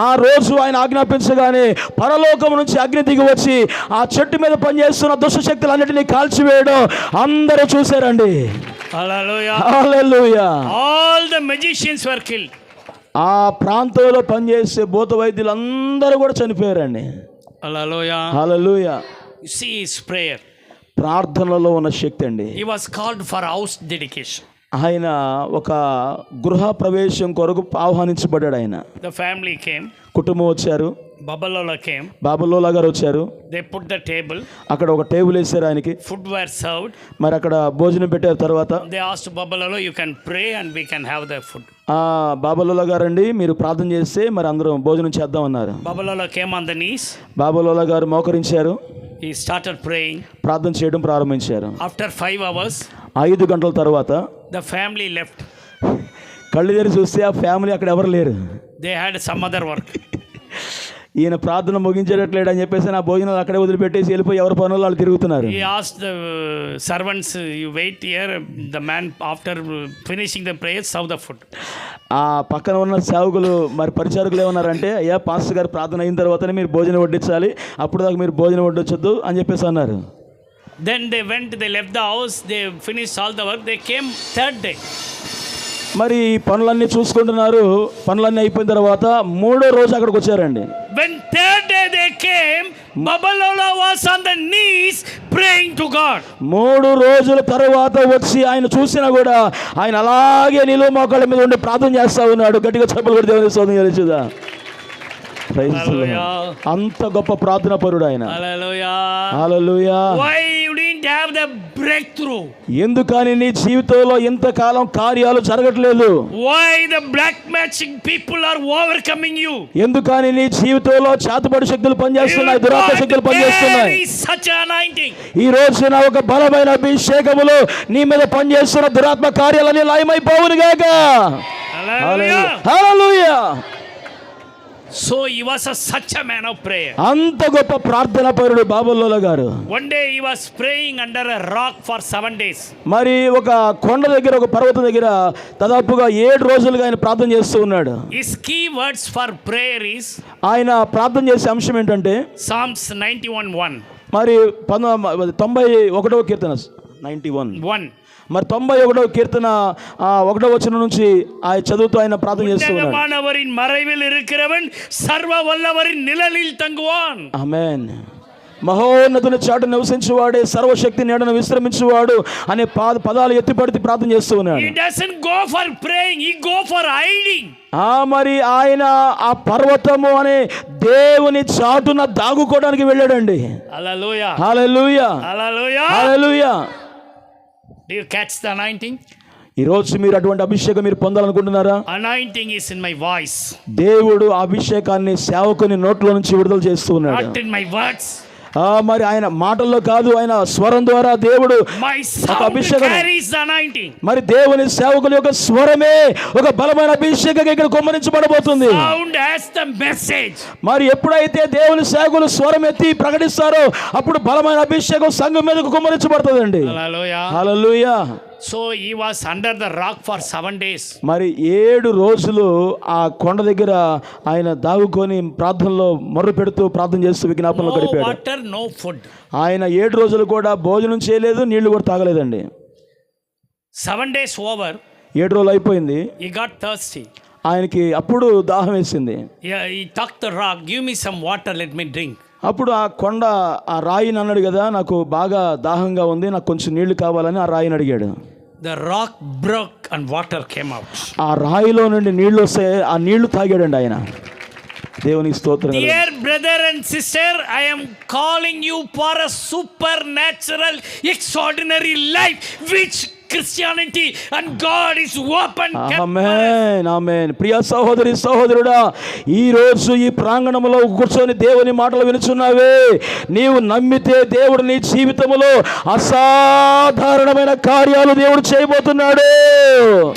ఆ రోజు ఆయన ఆజ్ఞాపించగానే పరలోకం నుంచి అగ్ని దిగి వచ్చి ఆ చెట్టు మీద పనిచేస్తున్న దుష్టశక్తులన్నిటినీ కాల్చివేయడం అందరూ చూశారండి. Hallelujah. Hallelujah. All the magicians were killed. ఆ ప్రాంతంలో పనిచేసే భూత వైద్యులందరూ కూడా చనిపోయారండి. Hallelujah. Hallelujah. You see his prayer. ప్రార్థనలో ఉన్న శక్తి అండి. He was called for house dedication. ఆయన ఒక గృహ ప్రవేశం కొరకు ఆహ్వానించబడ్డాడు. ఆయన The family came. కుటుంబం వచ్చారు. Babalola came. బాబులోలా గారు వచ్చారు. They put the table. అక్కడ ఒక టేబుల్ వేసారు ఆయనకి. Food were served. మరి అక్కడ భోజనం పెట్టారు. తర్వాత They asked Babalola, you can pray and we can have the food. బాబులోలా గారండి మీరు ప్రార్థన చేస్తే మరి అందరం భోజనం చేద్దాం అన్నారు. Babalola came on the knees. బాబులోలా గారు మోకరించారు. He started praying. ప్రార్థన చేయడం ప్రారంభించారు. After 5 hours, 5 గంటల తర్వాత the family left. కళ్ళు తెరిచి చూస్తే ఆ ఫ్యామిలీ అక్కడ ఎవరు లేరు. They had some other work. ఈయన ప్రార్థన ముగించేటట్లేడు అని చెప్పేసి నా భోజనాలు అక్కడే వదిలిపెట్టేసి వెళ్ళిపోయి ఎవరి పనులు వాళ్ళు తిరుగుతున్నారు. He asked the servants, you wait here. The man, after finishing the prayer, serve the food. ఆ పక్కన ఉన్న సేవకులు మరి పరిచారకులు ఏమన్నారంటే, అయ్యా పాస్టర్ గారు ప్రార్థన అయిన తర్వాతనే మీరు భోజనం వడ్డించాలి, అప్పుడు దాకా మీరు భోజనం వడ్డించొద్దు అని చెప్పేసి అన్నారు. Then they went, they left the house, they finished all the work. They came 3rd day. మరి పనులన్నీ చూసుకుంటున్నారు. పనులన్నీ అయిపోయిన తర్వాత 3వ రోజు అక్కడికి వచ్చారండి. When 3rd day they came, Babalola was on the knees praying to God. 3 రోజుల తర్వాత వచ్చి ఆయన చూసినా కూడా ఆయన అలాగే నిలువు మోకాళ్ళ మీద ఉండి ప్రార్థన చేస్తా ఉన్నాడు. గట్టిగా చప్పలు కొట్టి దేవుని స్తోత్రం చేయించుదా. అంత గొప్ప ప్రార్థన పరుడు ఆయన. హల్లెలూయా. Why you didn't have the breakthrough? ఎందుకని నీ జీవితంలో ఇంతకాలం కార్యాలు జరగట్లేదు? Why the black magic people are overcoming you? ఎందుకని నీ జీవితంలో చేతబడి శక్తులు పనిచేస్తున్నాయి, దురాత్మ శక్తులు పనిచేస్తున్నాయి? Such anointing. ఈ రోజున ఒక బలమైన అభిషేకములో నీ మీద పనిచేస్తున్న దురాత్మ కార్యాలన్నీ లయమైపోవును గాక. హల్లెలూయా. So he was such a man of prayer. అంత గొప్ప ప్రార్థనా పరుడు బాబులోలా గారు. One day he was praying under a rock for 7 days. మరి ఒక కొండ దగ్గర, ఒక పర్వతం దగ్గర దాదాపుగా 7 రోజులుగా ఆయన ప్రార్థన చేస్తూ ఉన్నాడు. His key words for prayer is ఆయన ప్రార్థన చేసే అంశం ఏంటంటే Psalms 91:1. మరి 91వ కీర్తన 91 మరి 91వ కీర్తన 1వ వచనం నుంచి ఆయన చదువుతూ ఆయన ప్రార్థన చేస్తూ ఉన్నాడు. ఉన్నతమైనవరిன் மறைவில் இருக்கிறவன் సర్వ వల్లవరిன் నిழலில் தங்குவான். ఆమేన్. మహోన్నతుని చాటు నివసించువాడే సర్వశక్తి నీడను విశ్రమించువాడు అనే పదాలు ఎత్తిపడితే ప్రార్థన చేస్తూ ఉన్నాడు. He doesn't go for praying, he go for hiding. మరి ఆయన ఆ పర్వతము అనే దేవుని చాటున దాగుకోవడానికి వెళ్ళాడండి. హల్లెలూయా. హల్లెలూయా. హల్లెలూయా. హల్లెలూయా. Do you catch the anointing? ఈరోజు మీరు అటువంటి అభిషేకం మీరు పొందాలనుకుంటున్నారా? Anointing is in my voice, దేవుడు ఆ అభిషేకాన్ని సేవకుని నోట్లో నుంచి విడుదల చేస్తూ ఉన్నాడు. not in my words. మరి ఆయన మాటల్లో కాదు, ఆయన స్వరం ద్వారా దేవుడు My ఒక sound అభిషేకం. carries the anointing. మరి దేవుని సేవకుల యొక్క స్వరమే ఒక బలమైన అభిషేకం ఇక్కడ కుమ్మరించబడబోతుంది. Sound has the message. మరి ఎప్పుడైతే దేవుని సేవకులు స్వరం ఎత్తి ప్రకటిస్తారో అప్పుడు బలమైన అభిషేకం సంఘం మీదకు కుమ్మరించబడుతుందండి. Hallelujah. Hallelujah. So he was under the rock for 7 days. మరి 7 రోజులు ఆ కొండ దగ్గర ఆయన దాగుకొని ప్రార్థనలో మొర్ర పెడుతూ ప్రార్థన చేస్తూ విజ్ఞాపనలో No గడిపాడు. water, no food. ఆయన 7 రోజులు కూడా భోజనం చేయలేదు, నీళ్లు కూడా తాగలేదండి. 7 days over, 7 రోజులు అయిపోయింది, he got thirsty. ఆయనకి అప్పుడు దాహం వేసింది. He talked the rock, give me some water, let me drink. అప్పుడు ఆ కొండ ఆ రాయిని అన్నాడు కదా, నాకు బాగా దాహంగా ఉంది, నాకు కొంచెం నీళ్లు కావాలని ఆ రాయిని అడిగాడు. The rock broke and water came out. ఆ రాయిలో నుండి నీళ్లు వస్తే ఆ నీళ్లు తాగాడండి ఆయన. దేవునికి స్తోత్రం. Dear brother and sister, I am calling you for a supernatural, extraordinary life which Christianity and God is open. ఆమేన్, ఆమేన్. ప్రియ సహోదరి సహోదరుడా, ఈ రోజు ఈ ప్రాంగణంలో కూర్చొని దేవుని మాటలు వినుచున్నావే, నీవు నమ్మితే దేవుడు నీ జీవితంలో అసాధారణమైన కార్యాలు దేవుడు చేయబోతున్నాడు.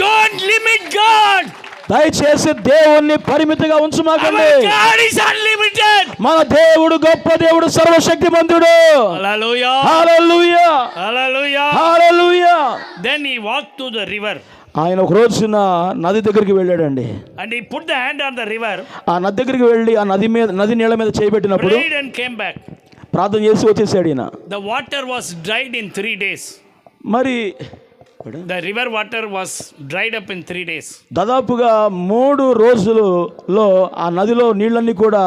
Don't limit God. దయచేసి దేవుణ్ణి పరిమితిగా ఉంచుమాకండి. Our God is unlimited. మన దేవుడు గొప్ప దేవుడు, సర్వశక్తిమంతుడు. Hallelujah. Hallelujah, Hallelujah. Hallelujah. Then he walked to the river. ఆయన ఒక రోజున నది దగ్గరికి వెళ్ళాడండి. And he put the hand on the river. ఆ నది దగ్గరికి వెళ్ళి ఆ నది నీళ్ళ మీద చేయబెట్టినప్పుడు Prayed and came back. ప్రార్థన చేసి వచ్చేసాడు ఈయన. The water was dried in 3 days. మరి The river water was dried up in 3 days. దాదాపుగా 3 రోజులలో ఆ నదిలో నీళ్ళన్నీ కూడా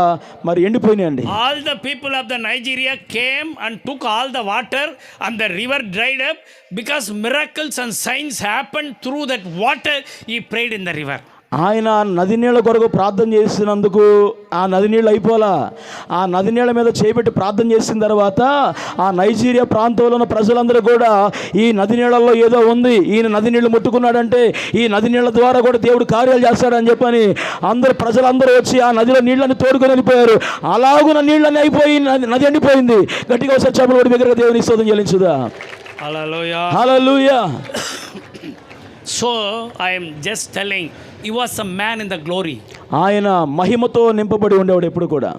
మరి ఎండిపోయినాయండి. All the people of the Nigeria came and took all the water and the river dried up because miracles and signs happened through that water. He prayed in the river. ఆయన నది నీళ్ళ కొరకు ప్రార్థన చేసినందుకు ఆ నది నీళ్ళు అయిపోలా, ఆ నది నీళ్ళ మీద చేయబెట్టి ప్రార్థన చేసిన తర్వాత ఆ నైజీరియా ప్రాంతంలో ఉన్న ప్రజలందరూ కూడా ఈ నది నీళ్ళల్లో ఏదో ఉంది, ఈయన నది నీళ్లు ముట్టుకున్నాడంటే ఈ నది నీళ్ళ ద్వారా కూడా దేవుడు కార్యాలు చేస్తాడని చెప్పని ప్రజలందరూ వచ్చి ఆ నదిలో నీళ్ళని తోడుకొని వెళ్ళిపోయారు. అలాగున నీళ్ళని అయిపోయి నది ఎండిపోయింది. గట్టిగా ఒకసారి చెప్పలు కూడా దగ్గర దేవుని స్తోత్రం చెల్లించుదా. Hallelujah. Hallelujah. So I am just telling, he was a man in the glory. ఆయన మహిమతో నింపబడి ఉండేవాడు ఎప్పుడు కూడా.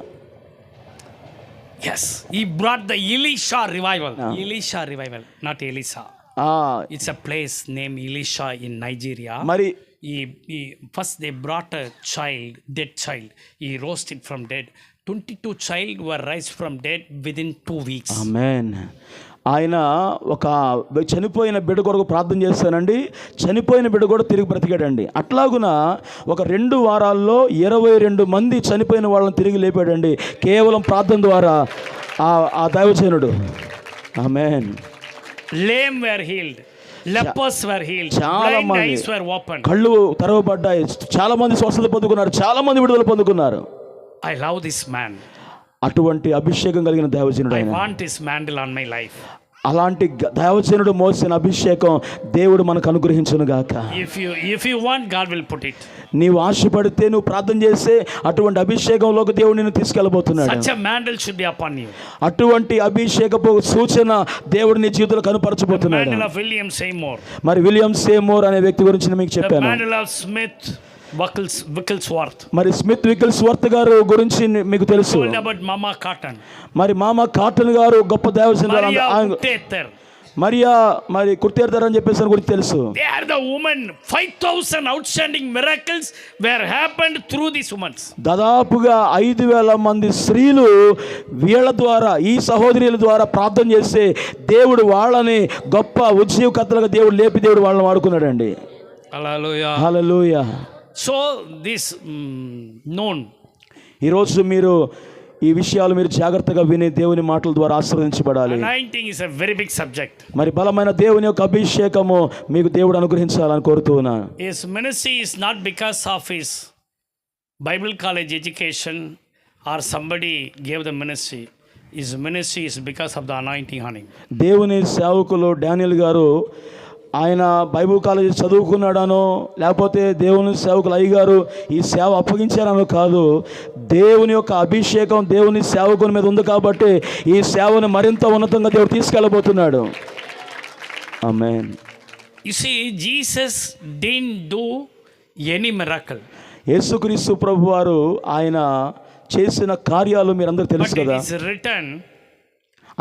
Yes, he brought the Elisha revival. Elisha revival, not Elisa. It's a place named Elisha in Nigeria. మరి first they brought a child, dead child. He rose it from dead. 22 child were raised from dead within 2 weeks. ఆమేన్. ఆయన ఒక చనిపోయిన బిడ్డ కొరకు ప్రార్థన చేస్తానండి, చనిపోయిన బిడ్డ కూడా తిరిగి బ్రతికాడండి. అట్లాగున ఒక 2 వారాల్లో 22 మంది చనిపోయిన వాళ్ళని తిరిగి లేపాడండి, కేవలం ప్రార్థన ద్వారా ఆ దైవజనుడు. ఆమేన్. Lame were healed, lepers were healed, చాలా blind మంది eyes were opened. కళ్ళు తెరవబడ్డాయి, చాలా మంది స్వస్థత పొందుకున్నారు, చాలా మంది విడుదల పొందుకున్నారు. I love this man. అటువంటి అభిషేకం కలిగిన దైవజనుడు I ఆయన. want his mantle on my life. అలాంటి దైవజనుడు మోసిన అభిషేకం దేవుడు మనకు అనుగ్రహించును గాక. If you want, God will put it. నీవు ఆశపడితే, నువ్వు ప్రార్థన చేస్తే అటువంటి అభిషేకంలోకి దేవుడు నిన్ను తీసుకెళ్ళబోతున్నాడు. Such a mantle should be upon you. అటువంటి అభిషేకపు సూచన దేవుడు నీ జీవితంలో కనపరచబోతున్నాడు. The mantle of William Seymour. మరి విలియం సేమోర్ అనే వ్యక్తి గురించి నేను మీకు The చెప్పాను. mantle of Smith Wigglesworth. మరి స్మిత్ వికిల్స్వర్త్ గారు గురించి మీకు తెలుసు. Told about Mama Cotton. మరి మామ కాటన్ గారు గొప్ప దైవజనుడు. మరియా మరి కుర్తేర్దర్ అని చెప్పేసి గురించి తెలుసు. They are the women. 5,000 outstanding miracles were happened through these women. దాదాపుగా 5,000 మంది స్త్రీలు వీళ్ళ ద్వారా, ఈ సహోదరుల ద్వారా ప్రార్థన చేస్తే దేవుడు వాళ్ళని గొప్ప ఉజ్జీవకర్తలుగా దేవుడు లేపి దేవుడు వాళ్ళని వాడుకున్నాడండి. Hallelujah. Hallelujah. So this known. ఈరోజు మీరు ఈ విషయాలు మీరు జాగ్రత్తగా విని దేవుని మాటల ద్వారా ఆశీర్వదించబడాలి. Anointing is a very big subject. మరి బలమైన దేవుని యొక్క అభిషేకము మీకు దేవుడు అనుగ్రహించాలని కోరుతున్నాను. His ministry is not because of his Bible college education or somebody gave the ministry. His ministry is because of the anointing on him. దేవుని సేవకులు డానియల్ గారు ఆయన బైబిల్ కాలేజీ చదువుకున్నాడనో లేకపోతే దేవుని సేవకులు అయ్యగారు ఈ సేవ అప్పగించారనో కాదు. దేవుని యొక్క అభిషేకం దేవుని సేవకుని మీద ఉంది కాబట్టి ఈ సేవను మరింత ఉన్నతంగా దేవుడు తీసుకెళ్ళబోతున్నాడు. ఆమేన్. You see, Jesus didn't do any miracle. యేసుక్రీస్తు ప్రభు వారు ఆయన చేసిన కార్యాలు మీరందరూ తెలుసు But it కదా. is written,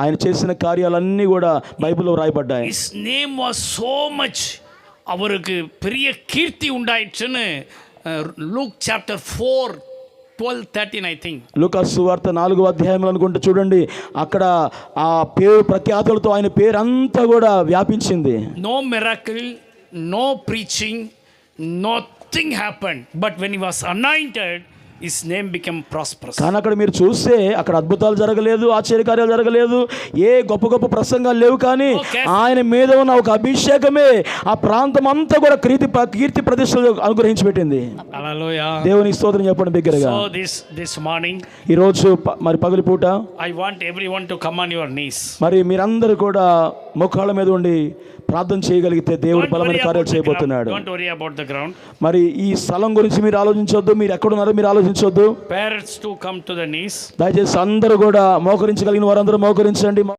ఆయన చేసిన కార్యాలన్నీ కూడా బైబిల్లో రాయబడ్డాయి. his name was so much, அவருக்கு பெரிய கீர்த்தி உண்டாயிடுச்சுன்னு லூக் சாப்டர் 4 12-13 I think. లూకాసు సువార్త 4వ అధ్యాయంలో అనుకుంటే చూడండి, అక్కడ ఆ పేరు ప్రఖ్యాతులతో ఆయన పేరంతా కూడా వ్యాపించింది. No miracle, no preaching, nothing happened. But when he was anointed, his name became prosperous. కానీ అక్కడ మీరు చూస్తే అక్కడ అద్భుతాలు జరగలేదు, ఆశ్చర్యకార్యాలు జరగలేదు, ఏ గొప్ప గొప్ప ప్రసంగాలు లేవు. కానీ ఆయన మీద ఉన్న ఒక అభిషేకమే ఆ ప్రాంతం అంతా కూడా కీర్తి ప్రతిష్టలు అనుగ్రహించి పెట్టింది. Hallelujah. దేవుని స్తోత్రం చెప్పండి బిగ్గరగా. So this morning, ఈ రోజు మరి పగలిపూట I want everyone to come on your knees. మరి మీరందరూ కూడా మోకాళ్ళ మీద ఉండి ప్రార్థన చేయగలిగితే దేవుడు Don't బలమైన worry కార్యాలు about the చేయబోతున్నాడు. ground. Don't worry about the ground. మరి ఈ స్థలం గురించి మీరు ఆలోచించొద్దు, మీరు ఎక్కడున్నారో మీరు ఆలోచించొద్దు. Parents to come to the knees. దయచేసి అందరూ కూడా మోకరించగలిగిన వారందరూ మోకరించండి.